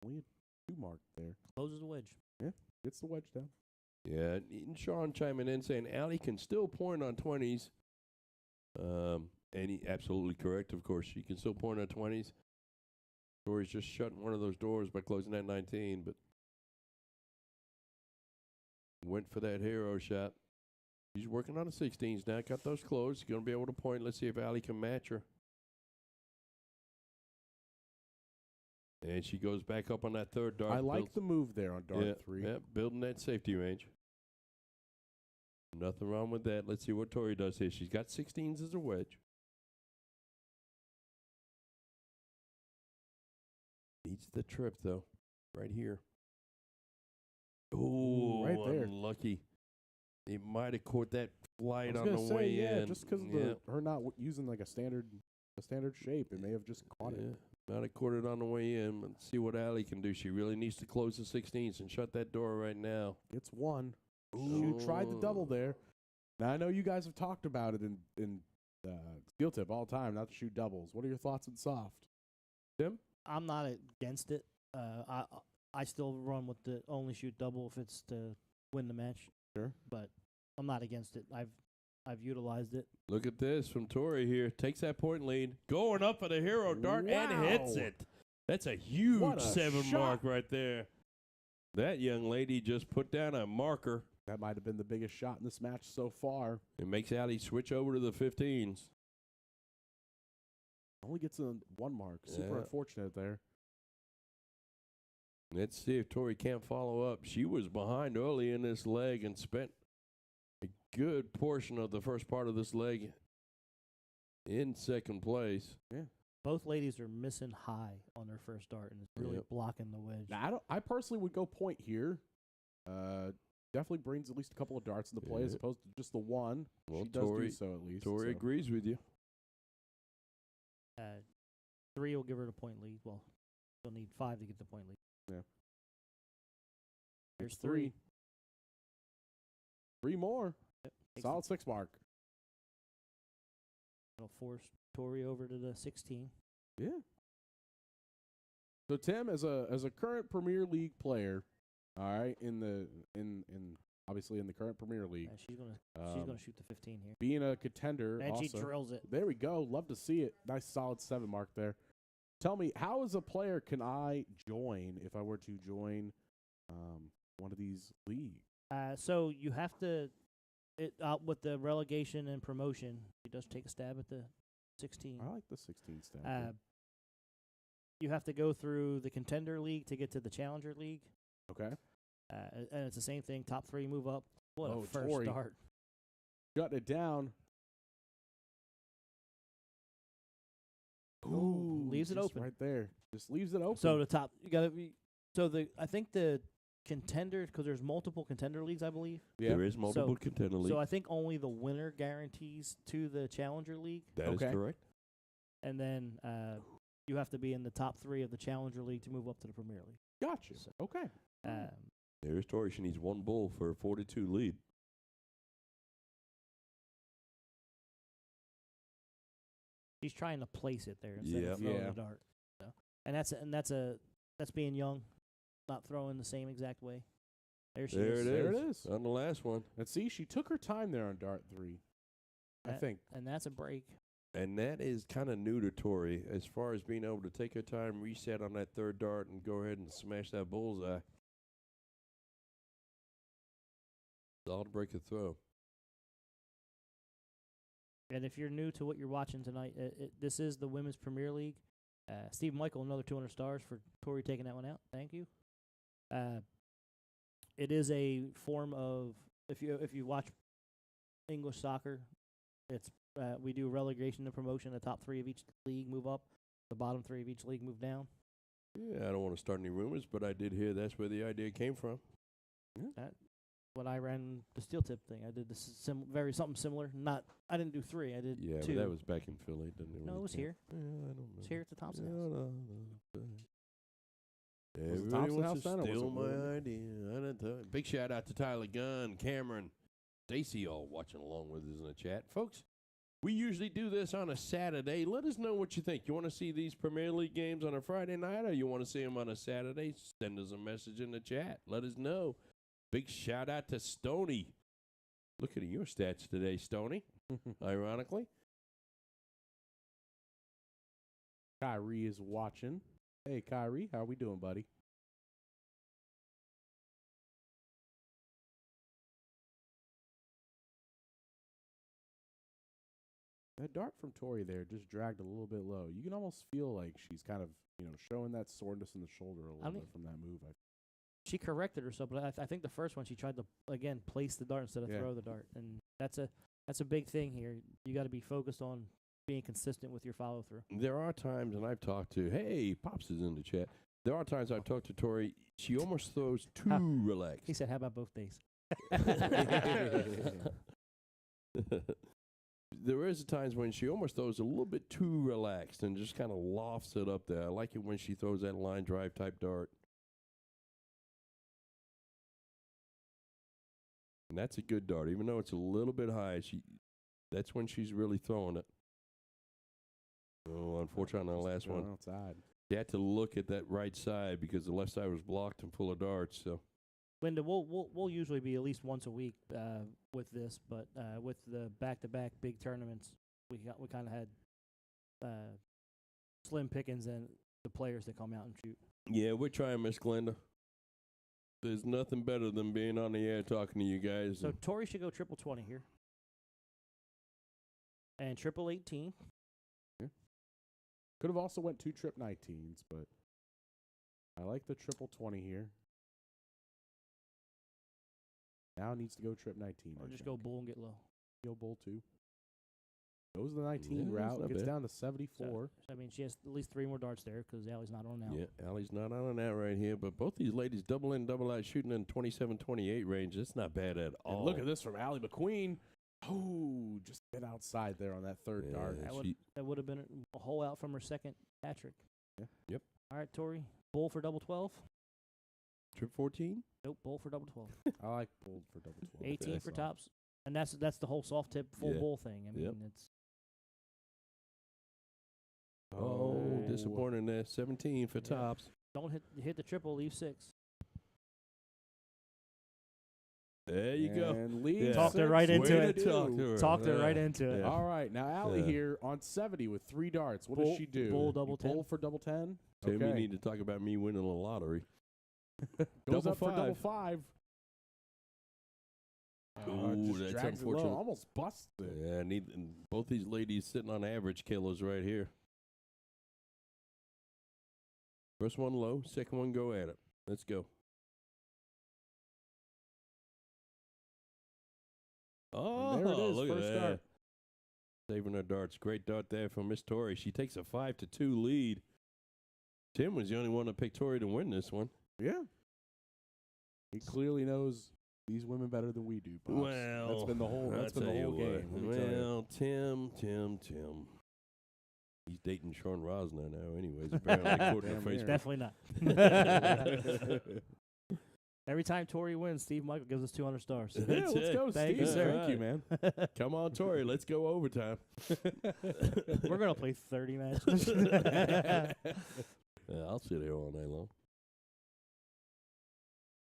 We had 2 marked there. Closes the wedge. Yeah, gets the wedge down. Yeah, and Sean chiming in saying Allie can still point on 20s. And he absolutely correct, of course. She can still point on 20s. Tori's just shutting one of those doors by closing that 19, but went for that hero shot. She's working on the 16s now. Got those closed. Going to be able to point. Let's see if Allie can match her. And she goes back up on that third dart. I like the move there on dart 3. Yeah, building that safety range. Nothing wrong with that. Let's see what Tori does here. She's got 16s as a wedge. Needs the trip, though. Right here. Oh, right there. Unlucky. He might have caught that flight on the way way in. Just because of her not using like a standard shape, it may have just caught it. Might have caught it on the way in. Let's see what Allie can do. She really needs to close the 16s and shut that door right now. It's one. She tried the double there. Now, I know you guys have talked about it in steel tip all the time, not to shoot doubles. What are your thoughts on soft? Tim? I'm not against it. I still run with the only shoot double if it's to win the match. Sure. But I'm not against it. I've utilized it. Look at this from Tori here. Takes that point lead. Going up for the hero dart and hits it. That's a huge 7 mark right there. That young lady just put down a marker. That might have been the biggest shot in this match so far. It makes Allie switch over to the 15s. Only gets a 1 mark. Super unfortunate there. Let's see if Tori can't follow up. She was behind early in this leg and spent a good portion of the first part of this leg in second place. Yeah. Both ladies are missing high on their first dart, and it's really blocking the wedge. Now, I personally would go point here. Definitely brings at least a couple of darts into play as opposed to just the one. Well, she does do so at least. Tori agrees with you. 3 will give her the point lead. Well, she'll need 5 to get the point lead. Yeah. Here's 3. 3 more. Yep. Solid 6 mark. That'll force Tori over to the 16. Yeah. So Tim, as a current Premier League player, all right, in obviously in the current Premier League. She's gonna shoot the 15 here. Being a contender, And also, she drills it. There we go. Love to see it. Nice solid 7 mark there. Tell me, how as a player can I join if I were to join one of these leagues? So you have to, with the relegation and promotion, he does take a stab at the 16. I like the 16 stab. You have to go through the contender league to get to the challenger league. Okay. And it's the same thing. Top 3 move up. What a first Tori. start. Shut it down. Ooh, leaves it just open right there. Just leaves it open. So the top, you gotta be. So I think the contender, because there's multiple contender leagues, I believe. Yeah. There is multiple contender leagues. So I think only the winner guarantees to the challenger league. That is correct. And then you have to be in the top 3 of the challenger league to move up to the Premier League. Gotcha. So, Okay. There's Tori. She needs 1 bull for a 42 lead. She's trying to place it there instead of throwing the dart. So, and that's being young, not throwing the same exact way. There she is. There it is. On the last one. And see, she took her time there on dart 3. I think. And that's a break. And that is kind of new to Tori as far as being able to take her time, reset on that 3rd dart, and go ahead and smash that bullseye. Solid break of throw. And if you're new to what you're watching tonight, this is the Women's Premier League. Steve Michael, another 200 stars for Tori taking that one out. Thank you. It is a form of, if you watch English soccer, it's we do relegation and promotion. The top 3 of each league move up. The bottom 3 of each league move down. Yeah, I don't want to start any rumors, but I did hear that's where the idea came from. Yeah. When I ran the steel tip thing, I did this something similar. I didn't do 3. I did 2. Yeah, but that was back in Philly. No, it was here. Yeah, I don't know. It was here at the Thompson House. Everybody wants to Center, steal my idea. Big shout out to Tyler Gunn, Cameron, Stacy, all watching along with us in the chat. Folks, we usually do this on a Saturday. Let us know what you think. You want to see these Premier League games on a Friday night, or you want to see them on a Saturday? Send us a message in the chat. Let us know. Big shout out to Stoney. Look at your stats today, Stoney, ironically. Kyrie is watching. Hey, Kyrie, how we doing, buddy? That dart from Tori there just dragged a little bit low. You can almost feel like she's kind of, showing that soreness in the shoulder a little bit from that move. She corrected herself, but I think the first one she tried to again place the dart instead of throw the dart, and that's a big thing here. You got to be focused on being consistent with your follow through. There are times, and I've talked to Pops is in the chat. There are times I've talked to Tori. She almost throws too relaxed. He said, "How about both days?" There is times when she almost throws a little bit too relaxed and just kind of lofts it up there. I like it when she throws that line drive type dart. And that's a good dart, even though it's a little bit high. That's when she's really throwing it. Oh, unfortunately, on the last one, outside. You had to look at that right side because the left side was blocked and full of darts. So, Linda, we'll usually be at least once a week with this, but with the back-to-back big tournaments, we kind of had slim pickings and the players that come out and shoot. Yeah, we're trying, Miss Glenda. There's nothing better than being on the air talking to you guys. So Tori should go triple 20 here. And triple 18. Yeah. Could have also went 2 trip 19s, but I like the triple 20 here. Now needs to go trip 19. Or just go bull and get low. Go bull 2. Goes the 19 route. Gets down to 74. So, I mean, she has at least 3 more darts there because Allie's not on now. Yeah, Allie's not on that right here. But both these ladies double in, double out, shooting in 27-28 range. That's not bad at all. And look at this from Allie McQueen. Oh, just a bit outside there on that 3rd dart. That would have been a hole out from her second hat-trick. Yeah. Yep. All right, Tori. Bull for double 12. Trip 14? Nope, bull for double 12. I like bull for double 12. 18 for tops. And that's the whole soft tip full bull thing. I mean, it's... Oh, disappointing there. 17 for tops. Don't hit the triple, leave 6. There you go. And lead Talked her right into Way it. to talk to her. Talked her right into it. Yeah. All right, now Allie here on 70 with 3 darts. What does she do? Bull double 10. Bull for double 10. Tim, Okay. you need to talk about me winning the lottery. Goes double up for double 5. 5. Ooh, Just that's drags it low, unfortunate. almost busts it. Yeah, and both these ladies sitting on average kilos right here. First one low, second one go at it. Let's go. Oh, And there it is, look first at that. dart. Saving her darts. Great dart there from Miss Tori. She takes a 5-2 lead. Tim was the only one that picked Tori to win this one. Yeah. He clearly knows these women better than we do, Pops. Well, that's been the whole I'll game. tell you Let me what. tell you. Well, Tim. He's dating Sean Rosner now, anyways. Apparently, according to Damn near. Facebook. Definitely not. Every time Tori wins, Steve Michael gives us 200 stars. Yeah, That's let's it. go, Thank Steve. you, sir. Thank you, man. Come on, Tori. Let's go overtime. We're going to play 30 matches. Yeah, I'll sit here all night long.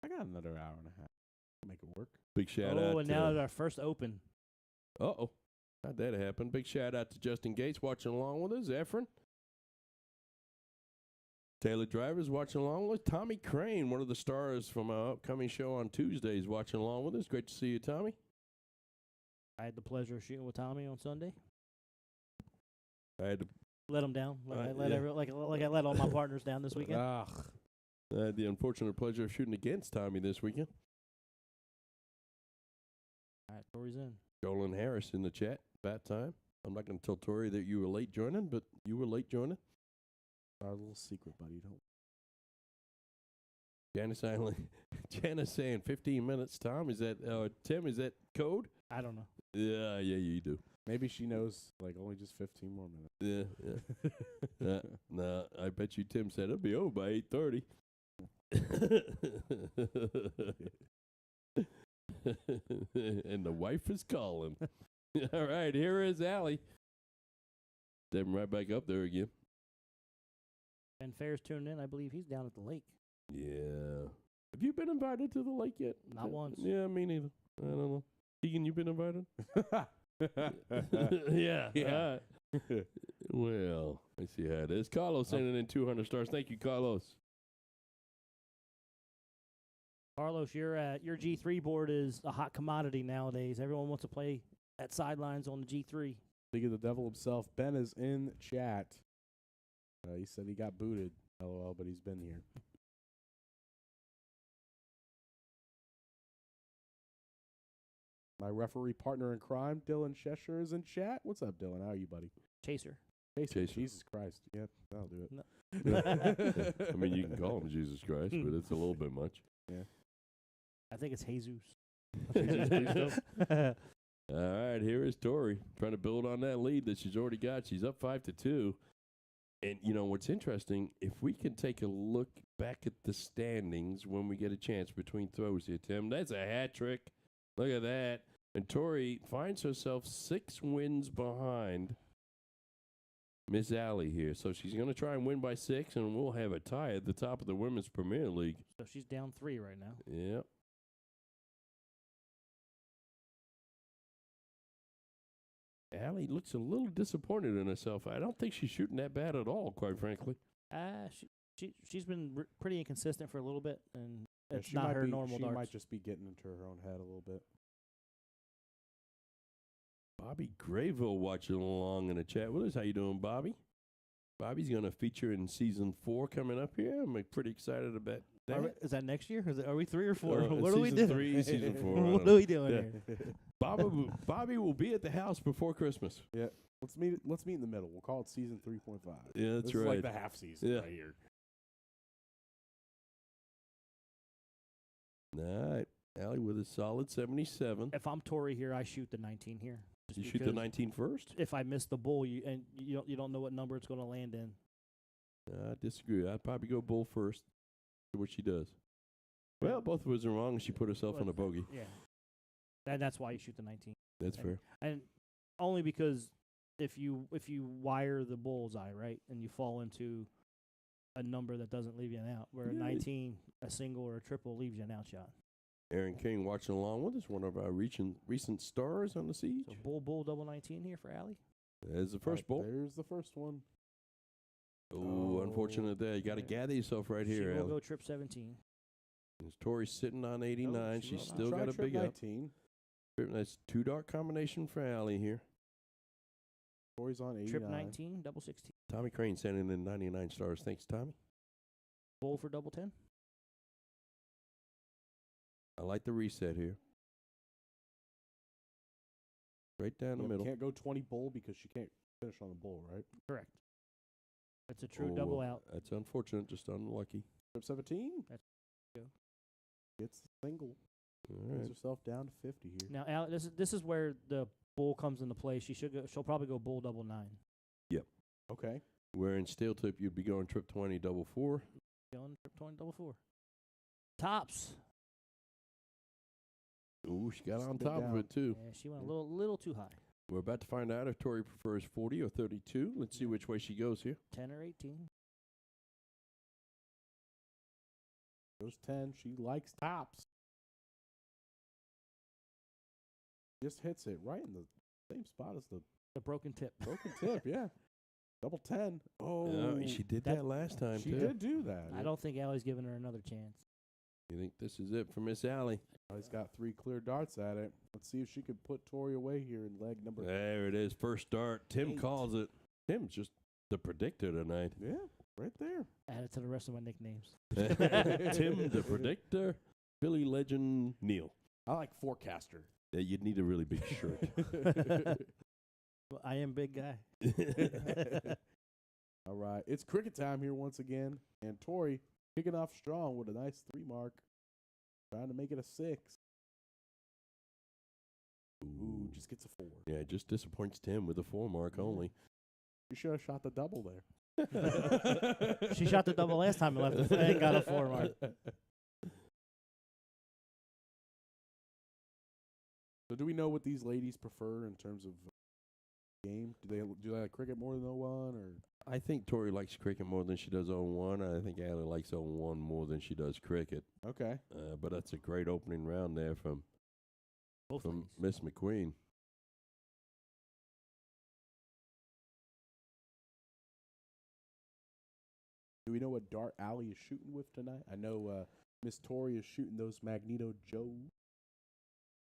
I got another hour and a half. Make it work. Big shout out. Oh, and now our first open. Uh-oh. How'd that happen? Big shout out to Justin Gates watching along with us. Efren. Taylor Drivers watching along with us. Tommy Crane, one of the stars from our upcoming show on Tuesdays, watching along with us. Great to see you, Tommy. I had the pleasure of shooting with Tommy on Sunday. I had Let him down. Like I yeah. I let all my partners down this weekend. Ugh. the unfortunate pleasure of shooting against Tommy this weekend. All right, Tori's in. Jolyn Harris in the chat. Bat time. I'm not going to tell Tori that you were late joining, but you were late joining. Our little secret, buddy. Don't. Janice saying 15 minutes. Tim, is that code? I don't know. Yeah, you do. Maybe she knows, like, only just 15 more minutes. Yeah. No, I bet you Tim said it'll be over by 8:30. And the wife is calling. All right, here is Allie. Stepping right back up there again. And Fair's tuning in. I believe he's down at the lake. Yeah. Have you been invited to the lake yet? Not once. Yeah, me neither. I don't know. Keegan, you been invited? Yeah. Yeah. Well, let's see how it is. Carlos sending in 200 stars. Thank you, Carlos. Carlos, your G3 board is a hot commodity nowadays. Everyone wants to play at sidelines on the G3. Speaking of the devil himself, Ben is in chat. He said he got booted, LOL, but he's been here. My referee partner in crime, Dylan Cheshire, is in chat. What's up, Dylan? How are you, buddy? Chaser. Chaser. Jesus Christ. Yeah, that'll do it. No. I mean, you can call him Jesus Christ, but it's a little bit much. Yeah. I think it's Jesus. All right, here is Tori trying to build on that lead that she's already got. She's up 5-2. And, you know, what's interesting, if we can take a look back at the standings when we get a chance between throws here, Tim, that's a hat trick. Look at that. And Tori finds herself 6 wins behind Miss Allie here. So she's going to try and win by 6, and we'll have a tie at the top of the Women's Premier League. So she's down 3 right now. Yep. Allie looks a little disappointed in herself. I don't think she's shooting that bad at all, quite frankly. She's been pretty inconsistent for a little bit, and Yeah, it's not her normal She darts. might just be getting into her own head a little bit. Bobby Grayville watching along in the chat with us. How you doing, Bobby? Bobby's going to feature in season 4 coming up here. I'm pretty excited about that. Is that next year? Are we 3 or 4? What What are we doing? 3, season 4. What are we doing Yeah. here? Bobby will be at the house before Christmas. Yeah. Let's meet in the middle. We'll call it season 3.5. Yeah, that's this right. is like the half season right here. All right. Allie with a solid 77. If I'm Tori here, I shoot the 19 here. You shoot the 19 first? If I miss the bull, you don't know what number it's going to land in. I disagree. I'd probably go bull first. See what she does. Well, both of us are wrong. She put herself on a bogey. Yeah. And that's why you shoot the 19. That's fair. And only because if you wire the bullseye, right, and you fall into a number that doesn't leave you an out, where a 19, a single or a triple leaves you an out shot. Aaron King watching along with us, one of our recent stars on the Siege. So bull double 19 here for Allie. There's the first bull. There's the first one. Oh, unfortunate there. You got to gather yourself right She here, will Allie. go trip 17. There's Tori sitting on 89. she She's will not. still got a Trip big up. 19. That's 2 dart combination for Allie here. Tori's on 89. Trip 19, double 16. Tommy Crane sending in 99 stars. Thanks, Tommy. Bull for double 10. I like the reset here. Right down the middle. Can't go 20 bull because she can't finish on the bull, right? Correct. It's a true double out. That's unfortunate, just unlucky. Trip 17. That's go. Gets the single. All Brings right. herself down to 50 here. Now, Allie, this is where the bull comes into play. She'll probably go bull double 9. Okay. Where in steel tip you'd be going trip 20 double 4. Going trip 20 double 4. Tops. Ooh, she got on Spit top of down. it too. Yeah, she went a little too high. We're about to find out if Tori prefers 40 or 32. Let's see which way she goes here. 10 or 18. Goes 10. She likes tops. Just hits it right in the same spot as the The broken tip. broken tip. Yeah. Double 10. Oh, She did that- that last time she too. did do that. I don't think Allie's giving her another chance. You think this is it for Miss Allie? He's got 3 clear darts at it. Let's see if she could put Tori away here in leg number. There it is. First dart. Tim 8. calls it. Tim's just the predictor tonight. Yeah, right there. Add it to the rest of my nicknames. Tim the predictor. Philly legend Neil. I like forecaster. Yeah, you'd need a really big shirt. Well, I am big guy. All right. It's cricket time here once again. And Tori kicking off strong with a nice 3 mark. Trying to make it a 6. Ooh, just gets a 4. Yeah, it just disappoints Tim with a 4 mark only. You should have shot the double there. She shot the double last time and left and got a 4 mark. So do we know what these ladies prefer in terms of game? Do they like cricket more than 01 or? I think Tori likes cricket more than she does 01. I think Allie likes 01 more than she does cricket. Okay. But that's a great opening round there from Both from ladies. Miss McQueen. Do we know what dart Allie is shooting with tonight? I know Miss Tori is shooting those Magneto Joe.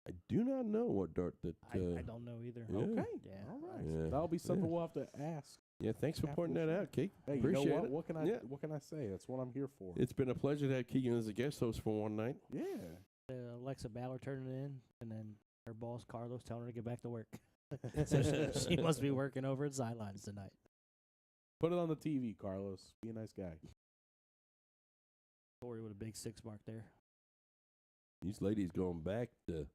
I do not know what dart that. I don't know either. Yeah. Okay. Yeah. All right. Yeah. That'll be something Yeah. we'll have to ask. Yeah, thanks for Half pointing the that show. out, Kate. Hey, Appreciate you know what? it. What can I Yeah. what can I say? That's what I'm here for. It's been a pleasure to have Keegan as a guest host for one night. Yeah. Alexa Ballard turning it in, and then her boss Carlos telling her to get back to work. So she must be working over at sidelines tonight. Put it on the TV, Carlos. Be a nice guy. Tori with a big 6 mark there. These ladies going back to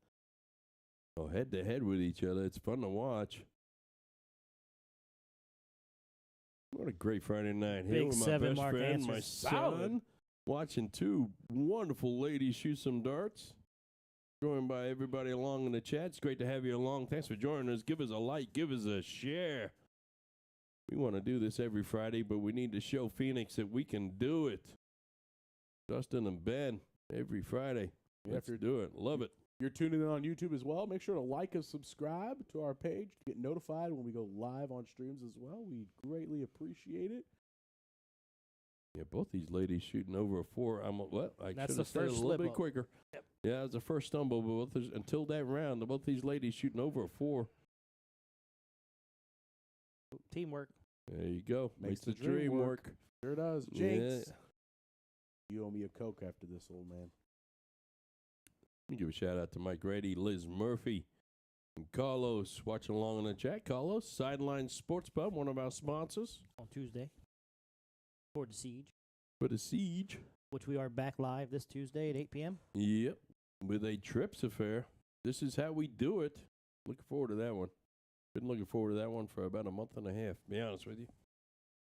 head to head with each other. It's fun to watch. What a great Friday night here Big with my 7 best mark friend, my answers. son, watching 2 wonderful ladies shoot some darts. Joined by everybody along in the chat. It's great to have you along. Thanks for joining us. Give us a like. Give us a share. We want to do this every Friday, but we need to show Phoenix that we can do it. Dustin and Ben, every Friday. Yeah, Let's do it. Love it. You're tuning in on YouTube as well. Make sure to like and subscribe to our page to get notified when we go live on streams as well. We greatly appreciate it. Yeah, both these ladies shooting over a 4. I That's should the have said it a first little slip bit up. quicker. Yep. Yeah, it was the first stumble, but until that round, both these ladies shooting over a 4. Teamwork. There you go. Makes Makes the the dream dream work. work. Sure does. Jinx. Yeah. You owe me a Coke after this, old man. Let me give a shout out to Mike Grady, Liz Murphy, and Carlos watching along in the chat. Carlos, Sideline Sports Pub, one of our sponsors On Tuesday for the Siege, for the Siege. which we are back live this Tuesday at 8 p.m. Yep, with a Trips affair. This is how we do it. Looking forward to that one. Been looking forward to that one for about a month and a half, to be honest with you.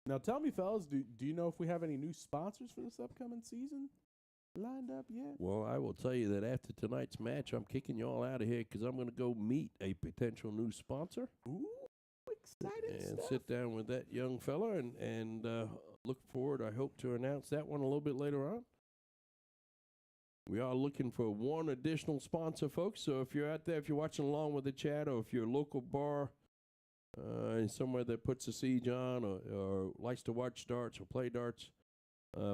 Now tell me, fellas, do you know if we have any new sponsors for this upcoming season lined up yet? Well, I will tell you that after tonight's match, I'm kicking you all out of here because I'm going to go meet a potential new sponsor. Ooh, exciting And stuff. sit down with that young fella and look forward. I hope to announce that one a little bit later on. We are looking for one additional sponsor, folks. So if you're out there, if you're watching along with the chat, or if you're a local bar somewhere that puts a siege on or likes to watch darts or play darts,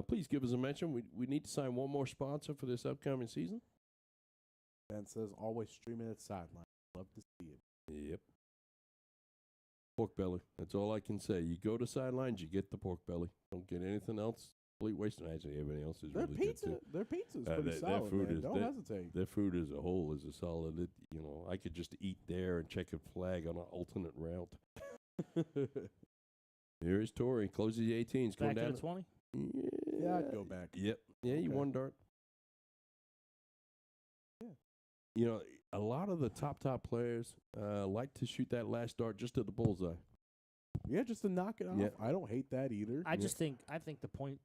please give us a mention. We need to sign one more sponsor for this upcoming season. Ben says, always streaming at sideline. Love to see it. Yep. Pork belly. That's all I can say. You go to sidelines, you get the pork belly. Don't get anything else. Complete waste. Actually, everything else is really good too. Their pizza is pretty solid, food man. Don't hesitate. Their food as a whole is a solid. I could just eat there and check a flag on an alternate route. Here is Tori. Closes the 18s. Back down to the 20? Yeah, I'd go back. Yep. Yeah, you won dart. Yeah. A lot of the top players like to shoot that last dart just to the bullseye. Yeah, just to knock it off. Yeah. I don't hate that either. I think the point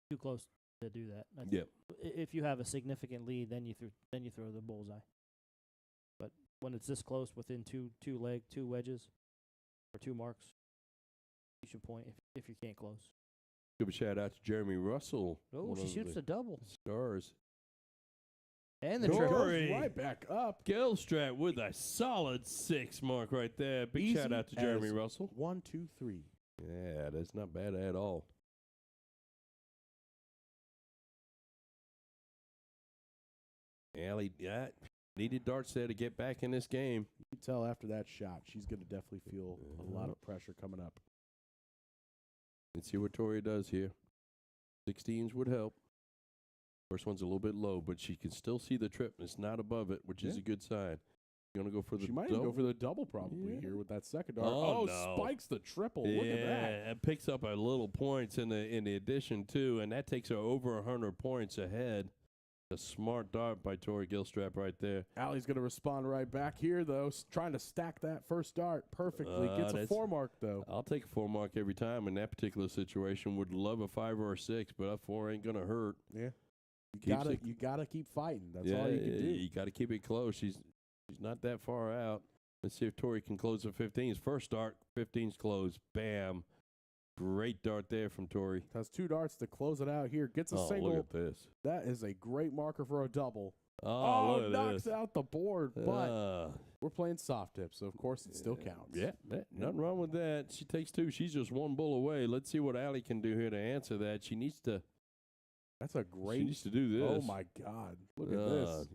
too close to do that. Yep. If you have a significant lead, then you throw the bullseye. But when it's this close, within two wedges, or 2 marks, you should point if you can't close. Give a shout out to Jeremy Russell. Oh, she shoots the double. Stars. And the Tori. Goes right back up. Gilstrap with a solid 6 mark right there. Big shout out to Jeremy Russell. 1, 2, 3. Yeah, that's not bad at all. Allie, needed darts there to get back in this game. You can tell after that shot, she's going to definitely feel a lot of pressure coming up. Let's see what Tori does here. 16s would help. First one's a little bit low, but she can still see the trip, and it's not above it, which is a good sign. You want to go for the She might even go for the double probably here with that second dart. No. Spikes the triple. Look at that. Yeah, it picks up a little points in the addition, too, and that takes her over 100 points ahead. A smart dart by Tori Gilstrap right there. Allie's going to respond right back here, though, trying to stack that first dart perfectly. Gets a 4 mark, though. I'll take a 4 mark every time in that particular situation. Would love a 5 or a 6, but a 4 ain't going to hurt. Yeah. You gotta keep fighting. That's all you can do. You got to keep it close. She's not that far out. Let's see if Tori can close the 15s. First dart, 15s close. Bam. Great dart there from Tori. Has 2 darts to close it out here. Gets a single. Look at this. That is a great marker for a double. Look at knocks this. out the board. But we're playing soft tip, so of course it still counts. Yeah, nothing wrong with that. She takes 2. She's just 1 bull away. Let's see what Allie can do here to answer that. She needs to. That's a great. She needs to do this. Oh my God! Look at this.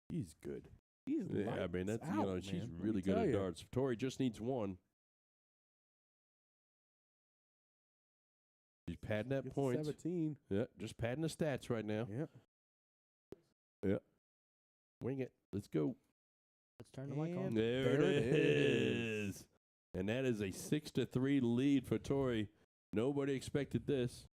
He's good. He's I mean that's out, she's man. really good at darts. Tori just needs 1. She's padding that point. 17. Yeah, just padding the stats right now. Yeah. Wing it. Let's go. Let's turn the mic on. There it is. And that is a 6-3 lead for Tori. Nobody expected this.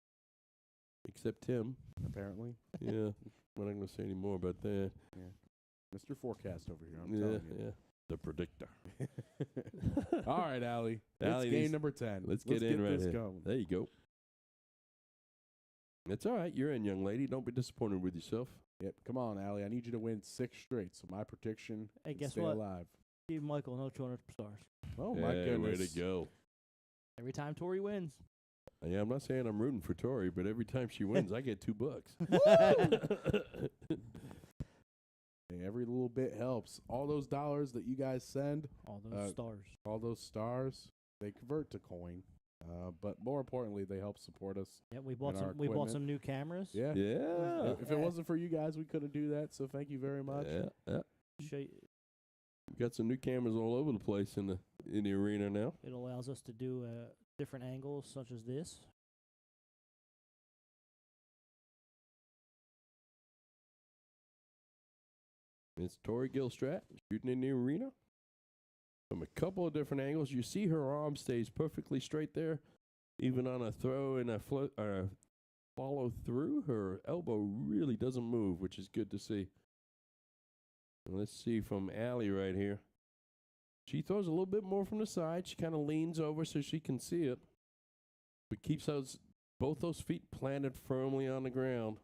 Except Tim. Apparently. Yeah. I'm not going to say any more about that. Yeah. Mr. Forecast over here. I'm telling you. Yeah. The predictor. All right, Allie. It's game number 10. Let's get in right this here. going. There you go. It's all right. You're in, young lady. Don't be disappointed with yourself. Yep. Come on, Allie. I need you to win 6 straight. So my prediction Hey, guess stay what? alive. Steve Michael, no 200 stars. Oh, my goodness. Way to go. Every time Tori wins. Yeah, I'm not saying I'm rooting for Tori, but every time she wins, I get $2. Hey, every little bit helps. All those dollars that you guys send, All those stars. all those stars, they convert to coin. But more importantly, they help support us. Yeah, we bought and our some. We bought equipment. some new cameras. Yeah. Yeah. If it wasn't for you guys, we couldn't do that. So thank you very much. Yeah. Show you, We got some new cameras all over the place in the arena now. it allows us to do different angles, such as this. It's Tori Gilstrap shooting in the arena from a couple of different angles. You see her arm stays perfectly straight there, even on a throw and a follow through. Her elbow really doesn't move, which is good to see. And let's see from Allie right here. She throws a little bit more from the side. She kind of leans over so she can see it, but keeps both those feet planted firmly on the ground.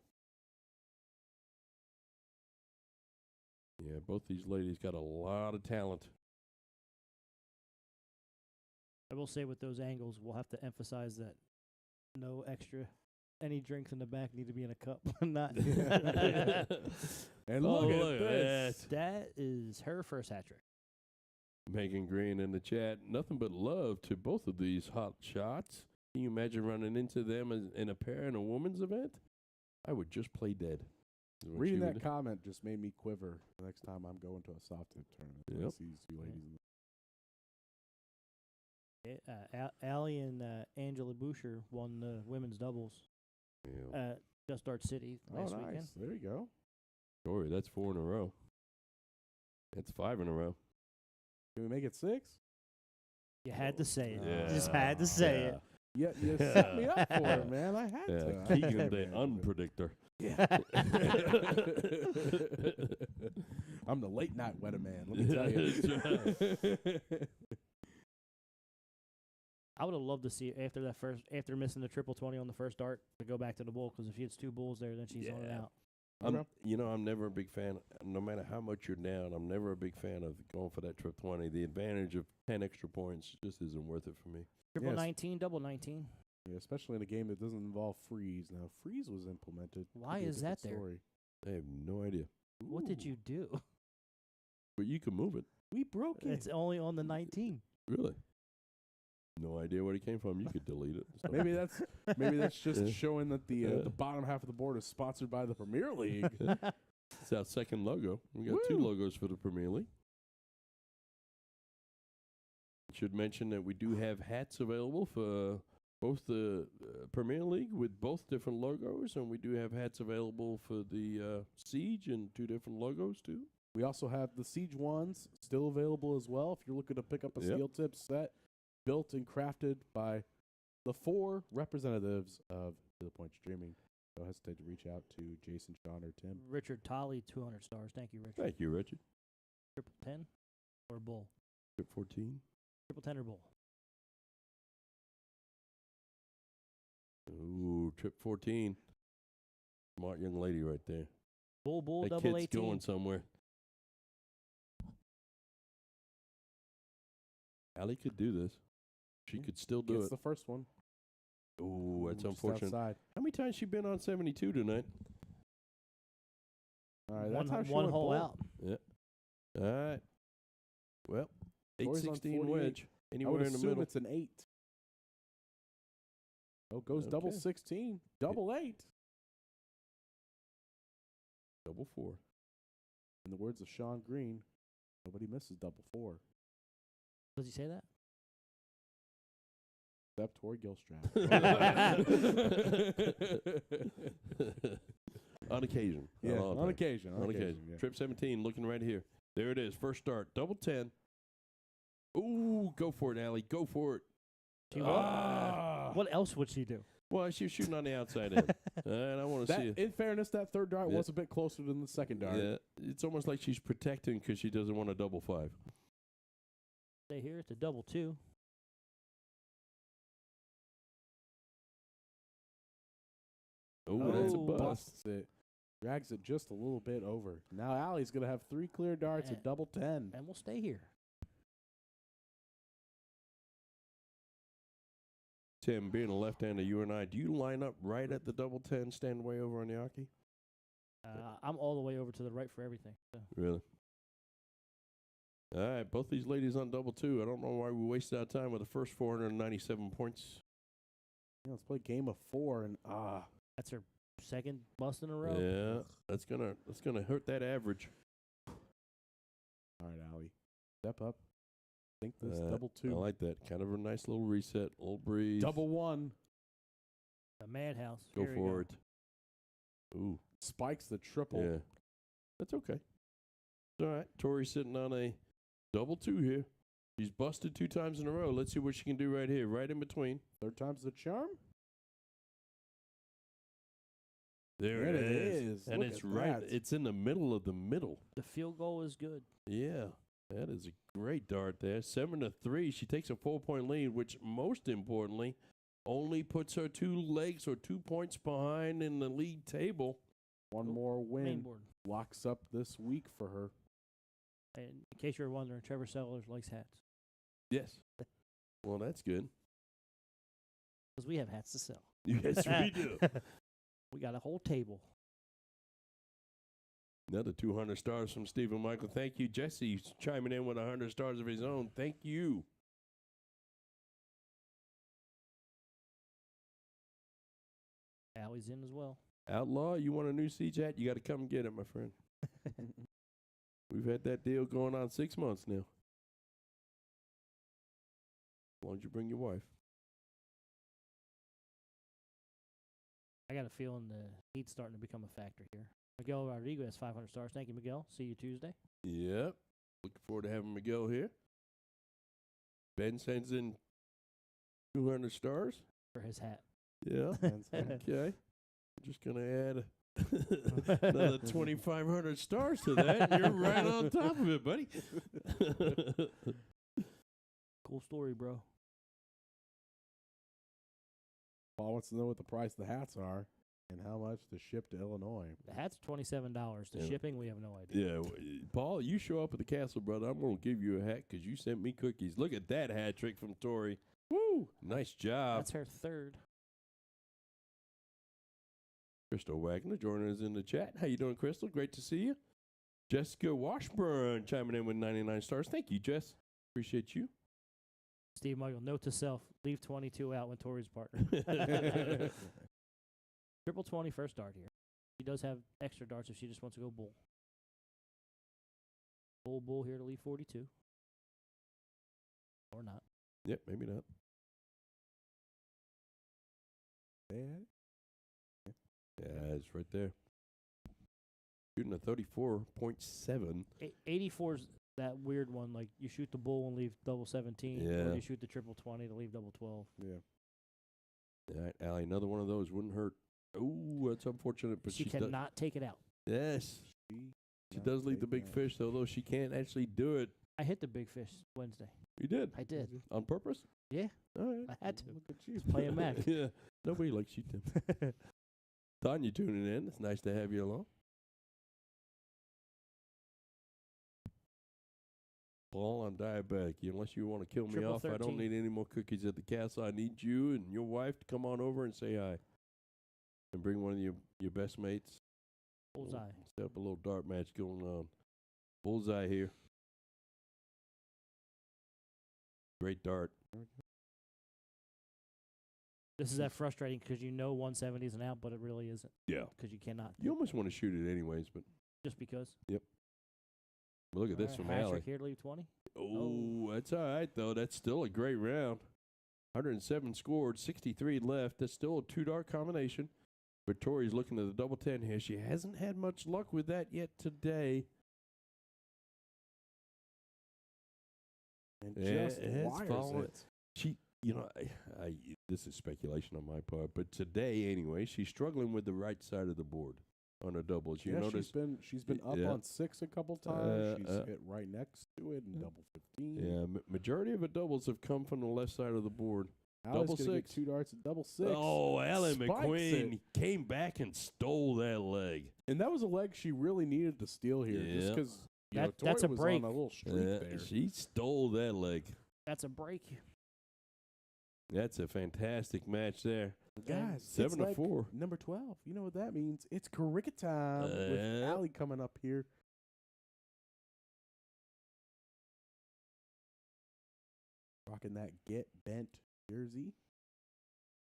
Yeah, both these ladies got a lot of talent. I will say with those angles, we'll have to emphasize that no extra any drinks in the back need to be in a cup. Not. And look at this. That is her first hat trick. Megan Green in the chat. Nothing but love to both of these hot shots. Can you imagine running into them in a pair in a women's event? I would just play dead. Reading that comment just made me quiver the next time I'm going to a soft tip tournament. Yep. I see these two ladies. Allie and Angela Boucher won the women's doubles at Just Start City last weekend. There you go. Tori, that's 4 in a row. That's 5 in a row. Can we make it 6? You had to say it. Yeah. You just had to say it. Yeah, you set me up for it, man. I had to. Keegan, the unpredictor. Yeah. I'm the late night weatherman, let me tell you. I would have loved to see after missing the triple 20 on the first dart to go back to the bull, because if she hits 2 bulls there, then she's on and out. I'm never a big fan. No matter how much you're down, I'm never a big fan of going for that trip 20. The advantage of 10 extra points just isn't worth it for me. Triple 19, double 19. Yeah, especially in a game that doesn't involve freeze. Now, freeze was implemented. Why is that there? I have no idea. What did you do? But you can move it. We broke it. It's only on the 19. Really? No idea where it came from. You could delete it. So. Maybe that's just showing that the bottom half of the board is sponsored by the Premier League. It's our second logo. We got 2 logos for the Premier League. Should mention that we do have hats available for both the Premier League with both different logos, and we do have hats available for the Siege and 2 different logos too. We also have the Siege ones still available as well. If you're looking to pick up a steel tip set built and crafted by the 4 representatives of To The Point Streaming, don't hesitate to reach out to Jason, Sean, or Tim. Richard Tolley, 200 stars. Thank you, Richard. Thank you, Richard. Triple 10 or bull? Trip 14. Triple 10 or bull? Ooh, trip 14. Smart young lady right there. Bull, that double kid's 18. Going somewhere. Allie could do this. She could still do it. The first one. Ooh, that's unfortunate. Outside. How many times she been on 72 tonight? All right, that's how she one went hole bull. out. Yeah. All right. Well, Tori's on 8-16 wedge. I Anywhere would in the assume middle. it's an 8. Oh, goes double 16, double 8. Double 4. In the words of Sean Green, nobody misses double 4. Does he say that? Except Tori Gilstrap. On occasion. Yeah, on occasion. On occasion. Yeah. Trip 17, looking right here. There it is. First start. Double 10. Ooh, go for it, Allie. Go for it. What else would she do? Well, she was shooting on the outside end. And I want to see it. In fairness, that third dart was a bit closer than the second dart. Yeah, it's almost like she's protecting because she doesn't want a double 5. Stay here. It's a double 2. Oh, that's a bust. Busts it. Drags it just a little bit over. Now Allie's going to have 3 clear darts at double 10. And we'll stay here. Tim, being a left-hander, you and I, do you line up right at the double 10, stand way over on the hockey? I'm all the way over to the right for everything. So. Really? All right, both these ladies on double 2. I don't know why we wasted our time with the first 497 points. Yeah, let's play game of 4, and that's her second bust in a row. Yeah, that's gonna hurt that average. All right, Allie, step up. Think this double 2. I like that. Kind of a nice little reset, little breeze. Double 1. A madhouse. Go for it. Ooh. Spikes the triple. Yeah. That's okay. All right. Tori's sitting on a double 2 here. She's busted 2 times in a row. Let's see what she can do right here, right in between. Third time's the charm. There it is. And Look it's at right. that. It's in the middle of the middle. The field goal is good. Yeah. That is a great dart there. 7-3. She takes a 4-point lead, which most importantly only puts her 2 legs or 2 points behind in the league table. One more win Mainboard. locks up this week for her. And in case you're wondering, Trevor Sellers likes hats. Yes. Well, that's good. Because we have hats to sell. Yes, we do. We got a whole table. Another 200 stars from Stephen Michael. Thank you. Jesse chiming in with 100 stars of his own. Thank you. Allie's in as well. Outlaw, you want a new CJAT? You got to come and get it, my friend. We've had that deal going on 6 months now. Why don't you bring your wife? I got a feeling the heat's starting to become a factor here. Miguel Rodriguez has 500 stars. Thank you, Miguel. See you Tuesday. Yep. Looking forward to having Miguel here. Ben sends in 200 stars. For his hat. Yeah. Okay. I'm just going to add another 2,500 stars to that. You're right on top of it, buddy. Cool story, bro. Paul wants to know what the price of the hats are and how much to ship to Illinois. The hat's $27. The Yeah. shipping, we have no idea. Yeah. Paul, you show up at the castle, brother. I'm going to give you a hat because you sent me cookies. Look at that hat trick from Tori. Woo! Nice job. That's her third. Crystal Wagner joining us in the chat. How you doing, Crystal? Great to see you. Jessica Washburn chiming in with 99 stars. Thank you, Jess. Appreciate you. Steve Michael, note to self, leave 22 out when Tori's partner. Triple 20 first dart here. She does have extra darts if she just wants to go bull. Bull here to leave 42. Or not. Yep, maybe not. Yeah, it's right there. Shooting a 34.7. 84's that weird one, like you shoot the bull and leave double 17, Yeah. or you shoot the triple 20 to leave double 12. Yeah. All right, Allie, another one of those wouldn't hurt. Oh, that's unfortunate, but She she cannot take it out. Yes, she does lead the big fish, although she can't actually do it. I hit the big fish Wednesday. You did I did. on purpose. Yeah, All right, I had to. Look at you. Play him back. Yeah, nobody likes you, Tim. Tanya tuning in. It's nice to have you along. Paul, I'm diabetic. Unless you want to kill me Triple off, I don't 13. need any more cookies at the castle. I need you and your wife to come on over and say hi. And bring one of your best mates. Bullseye. Set up a little dart match going on. Bullseye here. Great dart. This is that frustrating because you know 170 is an out, but it really isn't Yeah. because you cannot. You almost want to shoot it anyways, but Just because. look at this from Hat Allie. trick here to leave 20. Oh, that's all right, though. That's still a great round. 107 scored, 63 left. That's still a two-dart combination. But Tori's looking at the double 10 here. She hasn't had much luck with that yet today. And Yeah, just it's wires following it. She, you know, this is speculation on my part, but today anyway, she's struggling with the right side of the board on her doubles. You Yeah, notice? she's been up Yeah. on 6 a couple times. She's uh, hit right next to it in double 15. Yeah, majority of her doubles have come from the left side of the board. Allie's double gonna get 6. 2 darts at double 6. Oh, Alan Spikes McQueen it. came back and stole that leg. And that was a leg she really needed to steal here, just Yeah. because That's a was break. on a little streak there. She stole that leg. That's a break. That's a fantastic match there. Guys, 7 to 4. Number 12. You know what that means? It's cricket time with Yeah. Allie coming up here. Rocking that Get Bent jersey.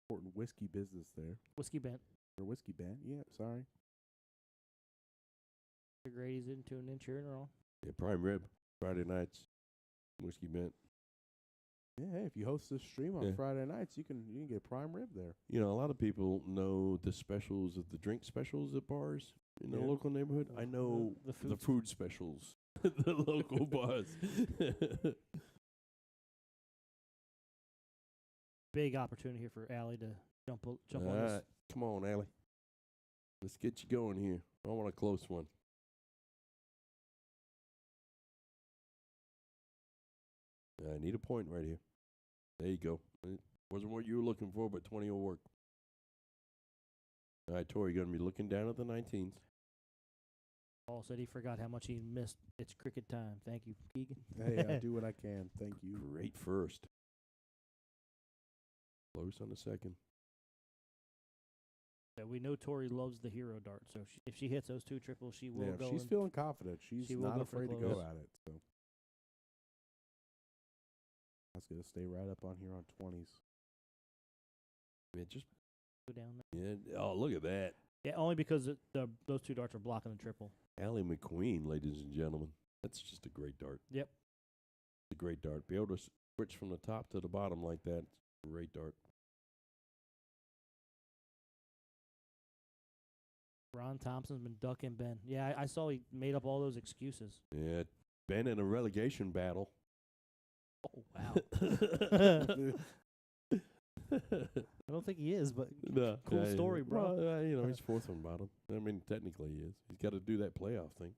Important whiskey business there. Whiskey bent. Or whiskey bent. Yeah, sorry. Grady's into an inch here and wrong. Yeah, prime rib. Friday nights. Whiskey bent. Yeah, hey, if you host this stream on Yeah. Friday nights, you can get prime rib there. You know, a lot of people know the specials of the drink specials at bars in the Yeah. local neighborhood. I know the the food specials at the local bars. Big opportunity here for Allie to jump on All this. right. Come on, Allie. Let's get you going here. I want a close one. I need a point right here. There you go. It wasn't what you were looking for, but 20 will work. All right, Tori, you're going to be looking down at the 19s. Paul said he forgot how much he missed. It's cricket time. Thank you, Keegan. Hey, I do what I can. Thank you. Great first. Close on the second. Yeah, we know Tori loves the hero dart, so if she hits those 2 triples, she will go. She's feeling confident. She's not afraid to go at it. So that's going to stay right up on here on 20s. Man, just go down there. Yeah. Oh, look at that. Yeah, only because those 2 darts are blocking the triple. Allie McQueen, ladies and gentlemen. That's just a great dart. Yep. A great dart. Be able to switch from the top to the bottom like that. Great dart. Ron Thompson's been ducking Ben. Yeah, I saw he made up all those excuses. Yeah, Ben in a relegation battle. Oh, wow. I don't think he is, but no, cool story, bro. Well, he's 4th from bottom. I mean, technically he is. He's got to do that playoff thing.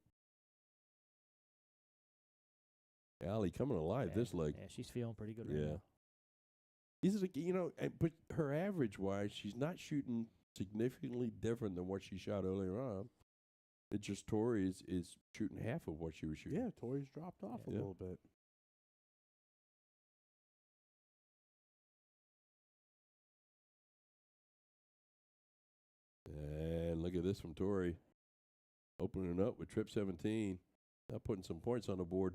Allie coming alive this leg. Yeah, she's feeling pretty good right now. Is it, but her average-wise, she's not shooting significantly different than what she shot earlier on. It's just Tori is shooting half of what she was shooting. Yeah, Tori's dropped off a little bit. And look at this from Tori. Opening up with trip 17. Now putting some points on the board.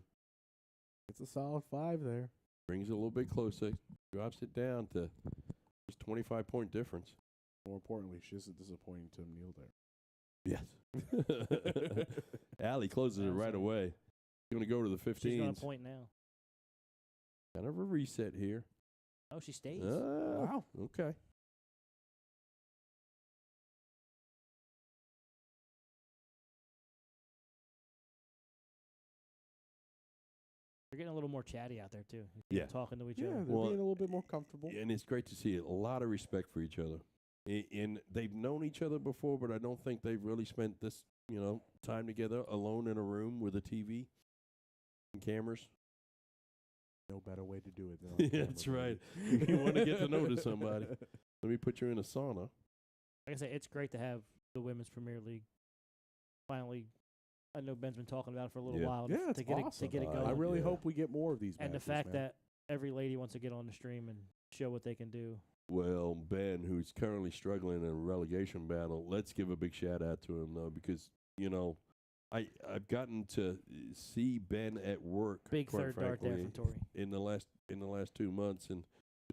It's a solid 5 there. Brings it a little bit closer. Drops it down to just 25-point difference. More importantly, she isn't disappointing Tim Neal there. Yes. Allie closes it right away. She's going to go to the 15s. She's going to point now. Kind of a reset here. Oh, she stays. Wow. Okay. They're getting a little more chatty out there, too. Yeah. Talking to each Yeah, other. they're being a little bit more comfortable. And it's great to see a lot of respect for each other. And they've known each other before, but I don't think they've really spent this, time together alone in a room with a TV and cameras. No better way to do it than on camera, That's right. You want to get to know somebody. Let me put you in a sauna. Like I say, it's great to have the Women's Premier League finally. I know Ben's been talking about it for a little while. Yeah, it's to awesome. get it going. I really hope we get more of these matches, and the fact that every lady wants to get on the stream and show what they can do. Well, Ben, who's currently struggling in a relegation battle, let's give a big shout out to him, though, because, I've gotten to see Ben at work. Big third dart there from Tori. In the last 2 months, and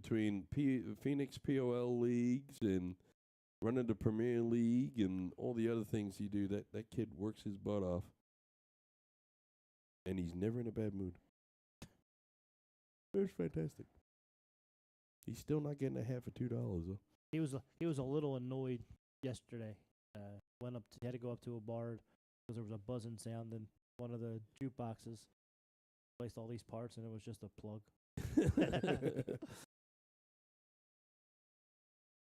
between Phoenix POL leagues and running the Premier League and all the other things he do, that kid works his butt off, and he's never in a bad mood. It's fantastic. He's still not getting a half of $2 though. He was a little annoyed yesterday. Had to go up to a bar because there was a buzzing sound in one of the jukeboxes. Placed all these parts and it was just a plug.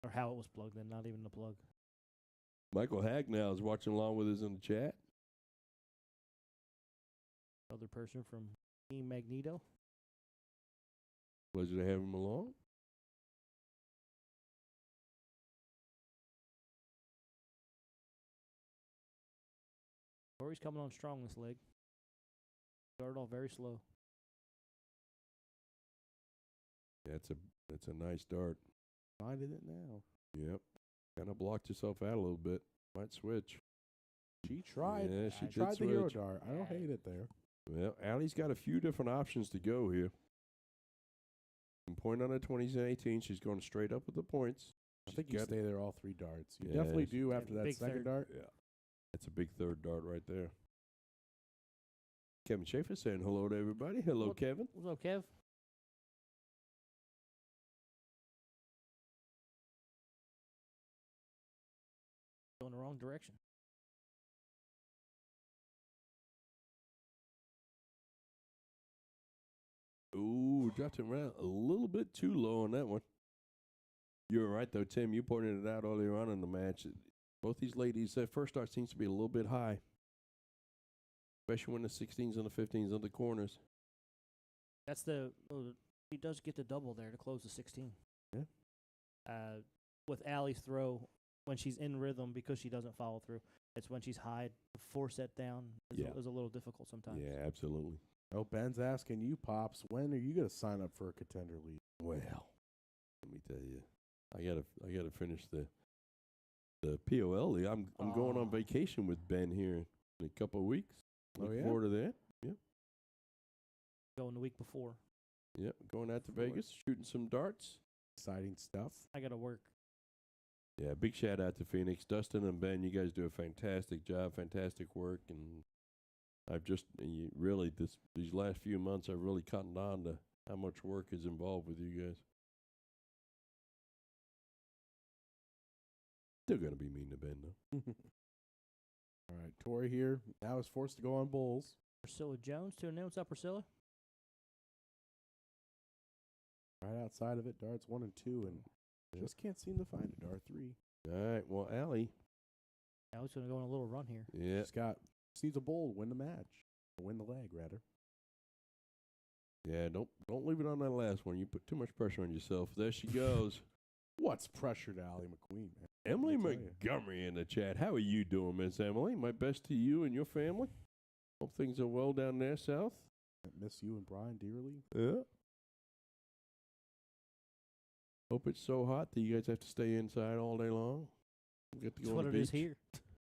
Or how it was plugged in, not even the plug. Michael Hagnow is watching along with us in the chat. Other person from Team Magneto. Pleasure to have him along. Tori's coming on strong this leg. Started off very slow. Yeah, it's a nice dart. Finding it now. Yep. Kind of blocked yourself out a little bit. Might switch. She tried. Yeah, she tried did the hero switch. dart. I don't hate it there. Well, Allie's got a few different options to go here. Point on her 20s and 18. She's going straight up with the points. I think you stay there all 3 darts. You Yeah, definitely do after that second dart. Yeah. That's a big third dart right there. Kevin Schaefer saying hello to everybody. Hello, Kevin. What's up, Kev? Going the wrong direction. Ooh, dropped it around a little bit too low on that one. You're right, though, Tim. You pointed it out earlier on in the match. Both these ladies, their first start seems to be a little bit high, especially when the 16s and the 15s are the corners. That's he does get the double there to close the 16. Yeah. With Allie's throw, when she's in rhythm, because she doesn't follow through, it's when she's high, to force that down is a little difficult sometimes. Yeah, absolutely. Oh, Ben's asking you, Pops, when are you going to sign up for a contender league? Well, let me tell you, I gotta finish the the POL. I'm going on vacation with Ben here in a couple of weeks. Looking forward to that. Yep. Going the week before. Yep. Going out to Vegas, shooting some darts. Exciting stuff. I got to work. Yeah, big shout out to Phoenix. Dustin and Ben, you guys do a fantastic job, fantastic work. And I've just really, these last few months, I've really cottoned on to how much work is involved with you guys. Still going to be mean to Ben, though. All right, Tori here. Now is forced to go on bulls. Priscilla Jones tuning in. What's up, Priscilla? Right outside of it, darts 1 and 2, and just can't seem to find a dart 3. All right, well, Allie. Allie's going to go on a little run here. Yeah. Just needs a bull to win the match. Or win the leg, rather. Yeah, don't leave it on that last one. You put too much pressure on yourself. There she goes. What's pressure to Allie McQueen, man? Emily Montgomery in the chat. How are you doing, Miss Emily? My best to you and your family. Hope things are well down there south. I miss you and Brian dearly. Yeah. Hope it's so hot that you guys have to stay inside all day long. Get to go That's what on the it is beach. here.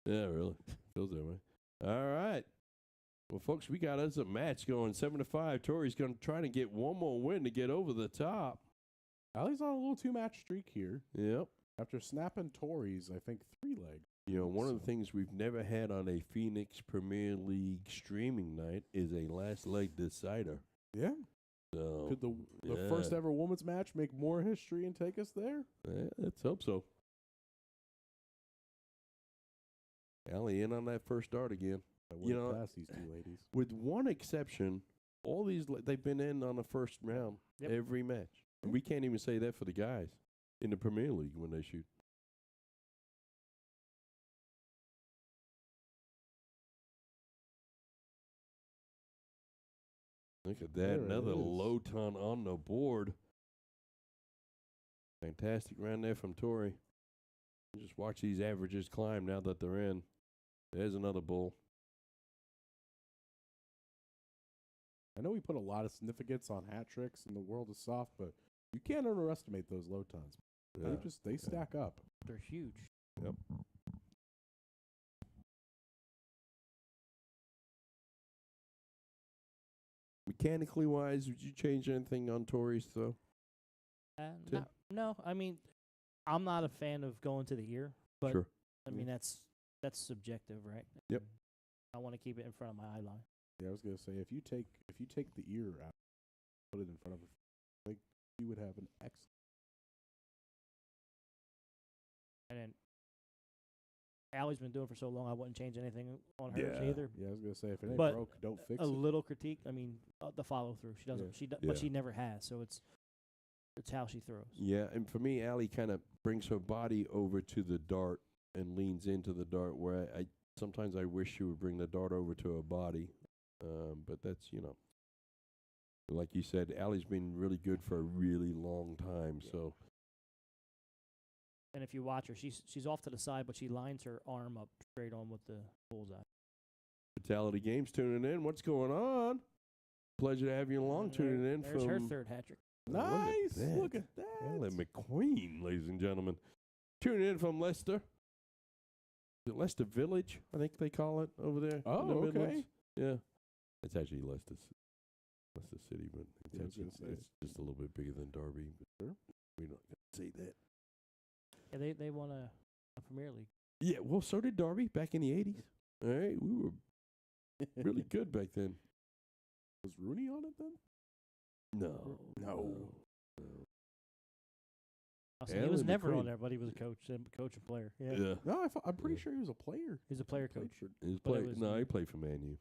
Yeah, really. Feels that way. All right. Well, folks, we got us a match going 7-5. Tori's going to try to get one more win to get over the top. Allie's on a little 2-match streak here. Yep. After snapping Tori's, I think, 3 legs. You know, one of the things we've never had on a Phoenix Premier League streaming night is a last leg decider. Yeah. So could the first ever women's match make more history and take us there? Yeah, let's hope so. Allie in on that first dart again. I wouldn't pass these 2 ladies. With one exception, all these they've been in on the first round every match. And we can't even say that for the guys in the Premier League when they shoot. Look at that. There Another low ton on the board. Fantastic round there from Tori. Just watch these averages climb now that they're in. There's another bull. I know we put a lot of significance on hat tricks in the world of soft, but you can't underestimate those low tons. Yeah. They stack up. They're huge. Yep. Mechanically wise, would you change anything on Tori's though? No, I mean, I'm not a fan of going to the ear, but sure. I mean that's subjective, right? Yep. I want to keep it in front of my eye line. Yeah, I was gonna say if you take the ear out, put it in front of her, like you would have an excellent. And Allie's been doing it for so long, I wouldn't change anything on hers either. Yeah, I was gonna say if it ain't but broke, don't fix a it. little critique. I mean, the follow through. She doesn't. Yeah. But she never has. So it's how she throws. Yeah, and for me, Allie kind of brings her body over to the dart and leans into the dart. Where I sometimes I wish she would bring the dart over to her body, but that's like you said, Allie's been really good for a really long time. Yeah. So. And if you watch her, she's off to the side, but she lines her arm up straight on with the bullseye. Fatality Games tuning in. What's going on? Pleasure to have you along tuning in. There's her third hat trick. Nice. Look at that. Ellen McQueen, ladies and gentlemen. Tuning in from Leicester. Is it Leicester Village, I think they call it over there. Oh, in the okay. Midlands? Yeah. It's actually Leicester City, but it's just a little bit bigger than Derby. But sure. We don't say that. Yeah, they won a Premier League. Yeah, well, so did Derby back in the 80s. All right, we were really good back then. Was Rooney on it then? No. He was never on there, but he was a coach and player. Yeah. No, I'm pretty sure he was a player. He's a player coach. He played for Man U.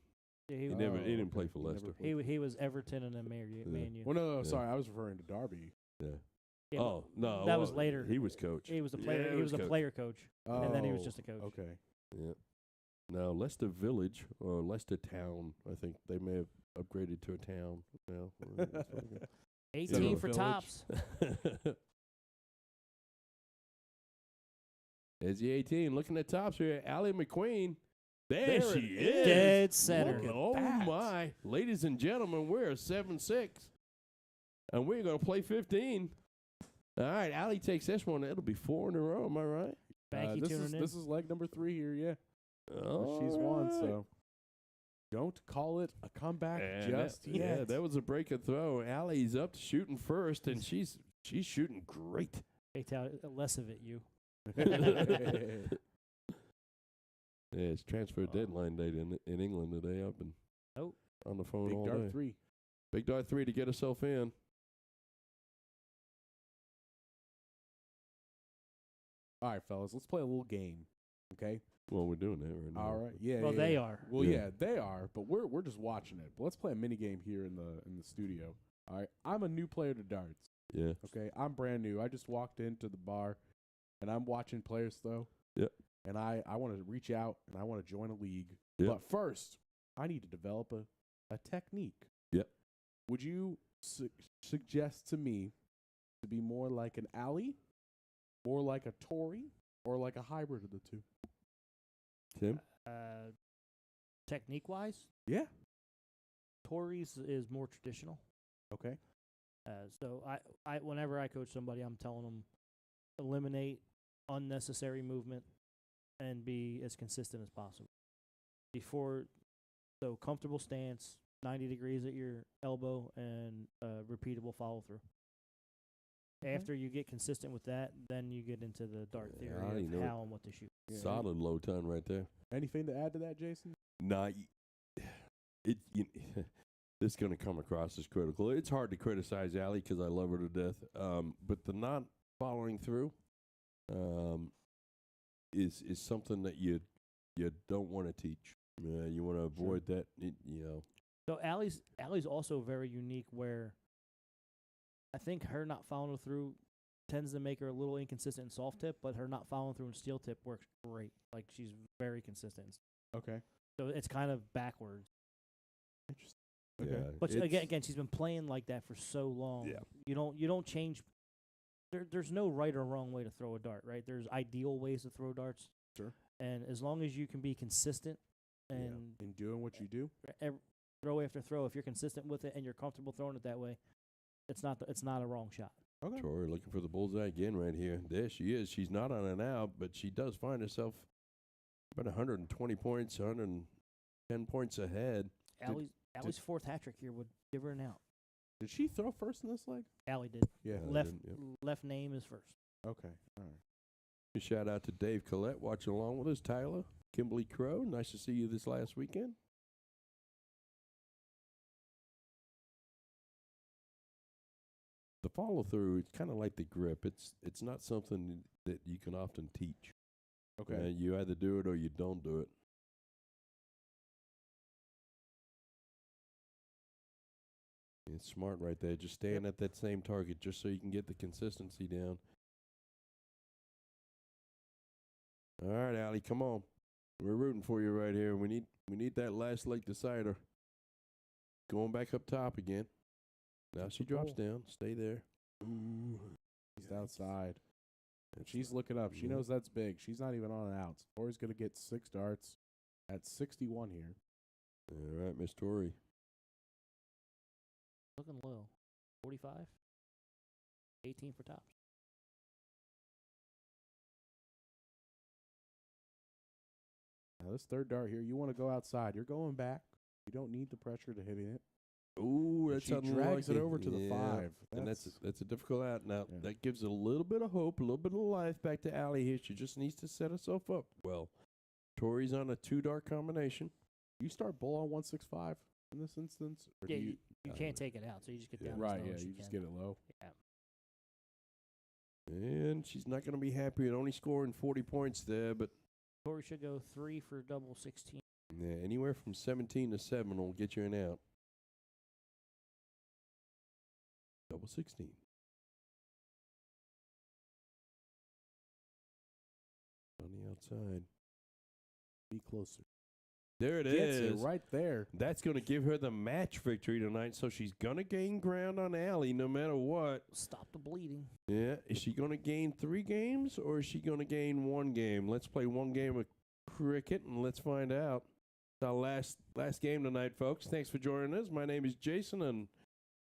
Yeah, he didn't play for Leicester. He was Everton and then Man U. Well, no, sorry, I was referring to Derby. Yeah. Yeah, oh no, that was later. He was coach. He was a player. Yeah, he was a player coach, and then he was just a coach. Okay. Yeah. Now Leicester Village or Leicester Town, I think they may have upgraded to a town now. 18 for tops. There's the 18. Looking at tops here, Allie McQueen. There she is. Dead center. Oh my, ladies and gentlemen, we're 7-6, and we're gonna play 15. All right, Allie takes this one. It'll be 4 in a row. Am I right? Thank you tuning in. This is leg number 3 here, yeah. Oh, she's won, so don't call it a comeback just yet. Yeah, that was a break and throw. Allie's up shooting first, and she's shooting great. Hey, less of it, you. Yeah, it's transfer deadline date in England today. I've been on the phone all day. Big dart 3. Big dart 3 to get herself in. All right, fellas, let's play a little game, okay? Well, we're doing that right now. All right, yeah. Well, they are. Well, yeah, they are, but we're just watching it. But let's play a mini game here in the studio. All right, I'm a new player to darts. Yeah. Okay, I'm brand new. I just walked into the bar, and I'm watching players throw. Yep. And I want to reach out and I want to join a league. Yep. But first, I need to develop a technique. Yep. Would you suggest to me to be more like an Allie, more like a Tori, or like a hybrid of the two? Tim? Technique-wise? Yeah. Tori's is more traditional. Okay. So I whenever I coach somebody, I'm telling them eliminate unnecessary movement and be as consistent as possible. So comfortable stance, 90 degrees at your elbow, and repeatable follow through. Okay. After you get consistent with that, then you get into the dart theory of how and what to shoot. Yeah. Solid low ton right there. Anything to add to that, Jason? Nah, this is going to come across as critical. It's hard to criticize Allie because I love her to death. But the not following through is something that you don't want to teach. You want to avoid that. So Allie's also very unique, where I think her not following through tends to make her a little inconsistent in soft tip, but her not following through in steel tip works great. Like, she's very consistent. Okay. So it's kind of backwards. Interesting. Okay. Yeah. But again, she's been playing like that for so long. Yeah. You don't change. There's no right or wrong way to throw a dart, right? There's ideal ways to throw darts. Sure. And as long as you can be consistent and in doing what you do, throw after throw, if you're consistent with it and you're comfortable throwing it that way, it's not a wrong shot. Okay. Tori looking for the bullseye again right here. There she is. She's not on an out, but she does find herself about 120 points, 110 points ahead. Allie's fourth hat trick here would give her an out. Did she throw first in this leg? Allie did. Yeah. Left name is first. Okay. All right. A shout out to Dave Collette watching along with us. Tyler, Kimberly Crow, nice to see you this last weekend. The follow through, it's kind of like the grip. It's not something that you can often teach. Okay. You either do it or you don't do it. It's smart right there. Just staying at that same target just so you can get the consistency down. All right, Allie, come on. We're rooting for you right here. We need that last leg decider. Going back up top again. Now she drops down. Stay there. Ooh. She's outside. And she's looking up. She knows that's big. She's not even on an out. Tori's going to get 6 darts at 61 here. All right, Miss Tori. Looking low. 45. 18 for tops. Now this third dart here, you want to go outside. You're going back. You don't need the pressure to hitting it. Ooh, that's she drags it over to the 5. And that's a difficult out. Now, that gives a little bit of hope, a little bit of life back to Allie here. She just needs to set herself up well. Tori's on a 2-dart combination. You start bull on 165 in this instance? Or yeah, you can't take it out, so you just get down right, as low as you just get it low. Yeah. And she's not going to be happy at only scoring 40 points there, but Tori should go 3 for double 16. Yeah, anywhere from 17 to 7 will get you an out. Double 16. On the outside. Be closer. There it Gets is. it right there. That's going to give her the match victory tonight, so she's going to gain ground on Allie no matter what. Stop the bleeding. Yeah. Is she going to gain 3 games, or is she going to gain 1 game? Let's play 1 game of cricket, and let's find out. It's our last game tonight, folks. Thanks for joining us. My name is Jason, and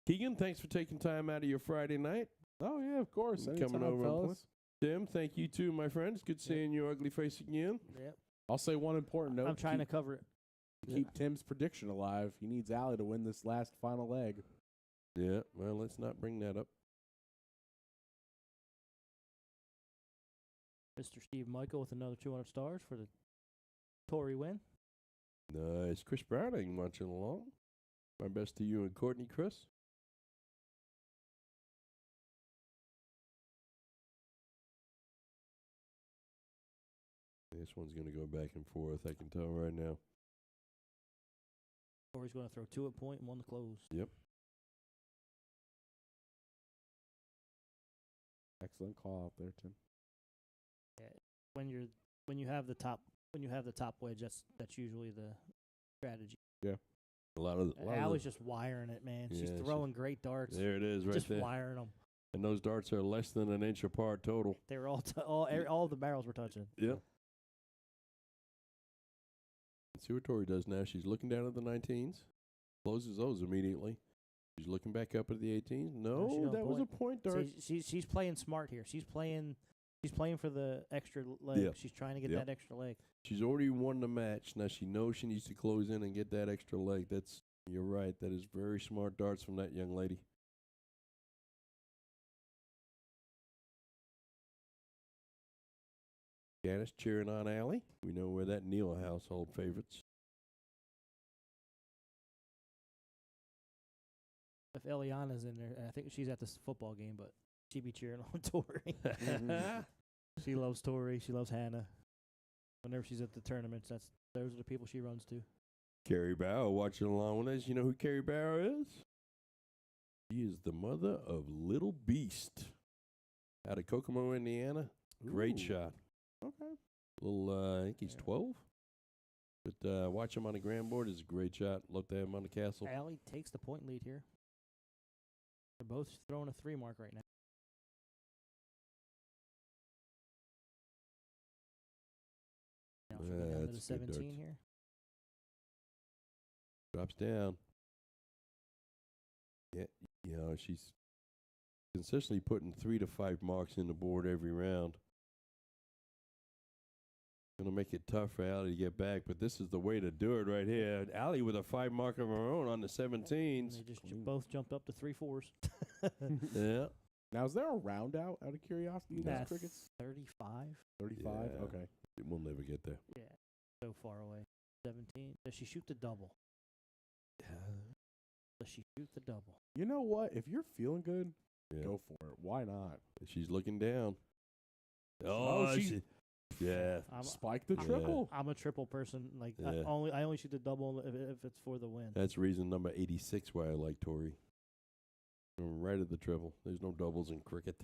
Keegan, thanks for taking time out of your Friday night. Oh, yeah, of course. Coming over. Fellas. Tim, thank you too, my friend. It's good seeing your ugly face again. Yep. I'll say one important note. I'm trying to cover it. Keep Tim's prediction alive. He needs Allie to win this last final leg. Yeah, well, let's not bring that up. Mr. Steve Michael with another 200 stars for the Tori win. Nice. Chris Browning watching along. My best to you and Courtney, Chris. This one's going to go back and forth, I can tell right now. Tori's going to throw 2 at point and 1 to close. Yep. Excellent call out there, Tim. Yeah. When you have the top wedge, that's usually the strategy. Yeah. Allie's just wiring it, man. She's throwing great darts. There it is, right just there. Just wiring them. And those darts are less than an inch apart total. They were all of the barrels were touching. Yep. Let's see what Tori does now. She's looking down at the 19s, closes those immediately. She's looking back up at the 18s. No, that was a point dart. She's playing smart here. She's playing for the extra leg. Yep. She's trying to get that extra leg. She's already won the match. Now she knows she needs to close in and get that extra leg. You're right. That is very smart darts from that young lady. Janice cheering on Allie. We know we're that Neal household favorites. If Eliana's in there, I think she's at this football game, but she'd be cheering on Tori. She loves Tori. She loves Hannah. Whenever she's at the tournaments, those are the people she runs to. Carrie Bauer watching along with us. You know who Carrie Bauer is? She is the mother of Little Beast out of Kokomo, Indiana. Great shot. Okay. I think he's 12. But watch him on the grand board. Is a great shot. Love to have him on the castle. Allie takes the point lead here. They're both throwing a 3 mark right now. Now she'll go down to the 17 here. Drops down. Yeah, she's consistently putting 3 to 5 marks in the board every round. Going to make it tough for Allie to get back, but this is the way to do it right here. Allie with a 5 mark of her own on the 17s. They just both jumped up to 3-4s. Yeah. Now, is there a round out of curiosity in those crickets? 35. 35? Yeah. Okay. We'll never get there. Yeah, so far away. 17. Does she shoot the double? Does she shoot the double? You know what? If you're feeling good, go for it. Why not? She's looking down. Oh, yeah. Spike the triple. I'm a triple person. Like I only shoot the double if it's for the win. That's reason number 86 why I like Tori. Right at the triple. There's no doubles in cricket.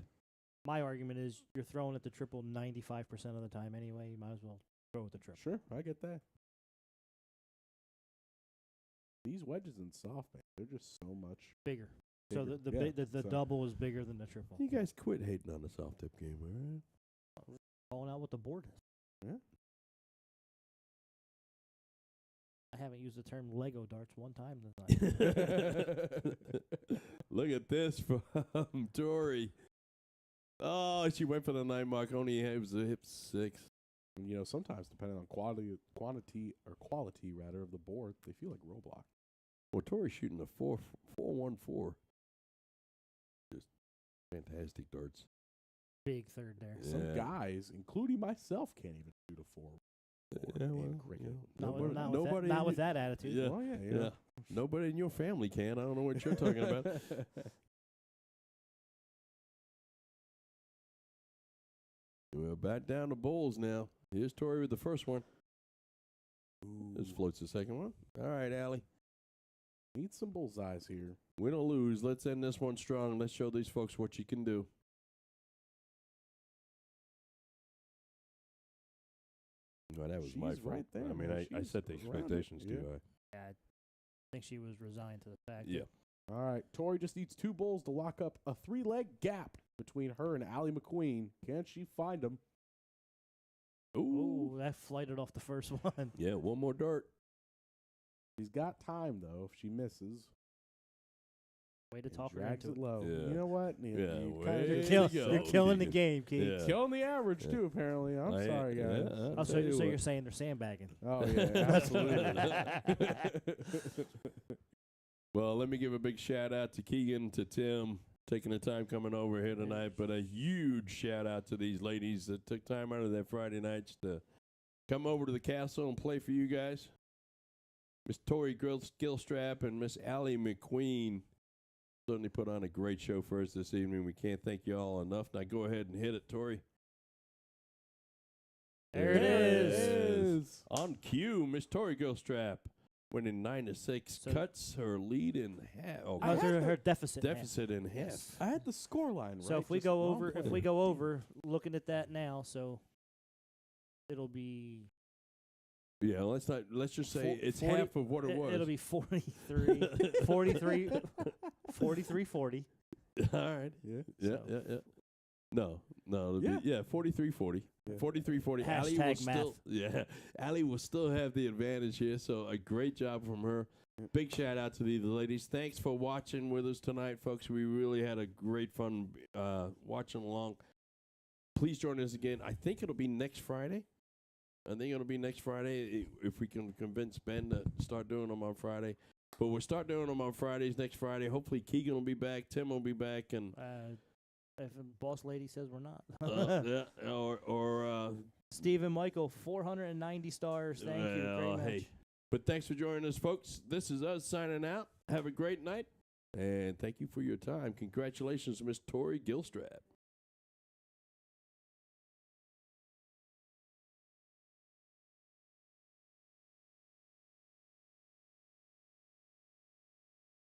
My argument is you're throwing at the triple 95% of the time anyway. You might as well throw at the triple. Sure, I get that. These wedges in soft, man, they're just so much bigger. So the double is bigger than the triple. You guys quit hating on the soft tip game, all right? Calling out what the board is. Yeah. I haven't used the term Lego darts one time tonight. Look at this from Tori. Oh, she went for the 9 mark. Only it was a hip 6. And, sometimes depending on quality of the board, they feel like roadblock. Well, Tori's shooting a 4-1-4. Just fantastic darts. Big third there. Yeah. Some guys, including myself, can't even shoot a 4. Not with that attitude. Yeah. Well, yeah. Nobody in your family can. I don't know what you're talking about. We're back down to bowls now. Here's Tori with the first one. Ooh. This floats the second one. All right, Allie. Need some bullseyes here. Win or lose. Let's end this one strong. Let's show these folks what you can do. Well, that was my fault. Right there. I mean, I set the expectations too high. Yeah, I think she was resigned to the fact. Yeah. All right. Tori just needs 2 bowls to lock up a 3-leg gap between her and Allie McQueen. Can she find them? Ooh, that flighted off the first one. Yeah, one more dart. She's got time, though, if she misses. Way to talk her drags into it it. low. Yeah. You know what? You're killing the game, kid. Killing the average too. Apparently, I'm sorry, guys. Oh, so you're saying they're sandbagging? Oh yeah, absolutely. Well, let me give a big shout out to Keegan, to Tim, taking the time coming over here tonight. But a huge shout out to these ladies that took time out of their Friday nights to come over to the castle and play for you guys. Miss Tori Gilstrap and Miss Allie McQueen certainly put on a great show for us this evening. We can't thank you all enough. Now go ahead and hit it, Tori. There it is. On cue, Miss Tori Gilstrap, winning 9-6, cuts her lead in half. Oh, her deficit. In half. Yes. I had the score line right. So if we go over, looking at that now, so it'll be. Yeah, let's just say it's 40, half of what it was. It'll be 43, 40. All right. Yeah. No. It'll be 43-40. Yeah. 43-40. Allie will Allie will still have the advantage here, so a great job from her. Big shout out to the ladies. Thanks for watching with us tonight, folks. We really had a great fun watching along. Please join us again. I think it'll be next Friday. If we can convince Ben to start doing them on Friday. But we'll start doing them on Fridays next Friday. Hopefully Keegan will be back, Tim will be back, and if a boss lady says we're not. or Steve and Michael, 490 stars. Thank you very much. Hey. But thanks for joining us, folks. This is us signing out. Have a great night, and thank you for your time. Congratulations, Miss Tori Gilstrap.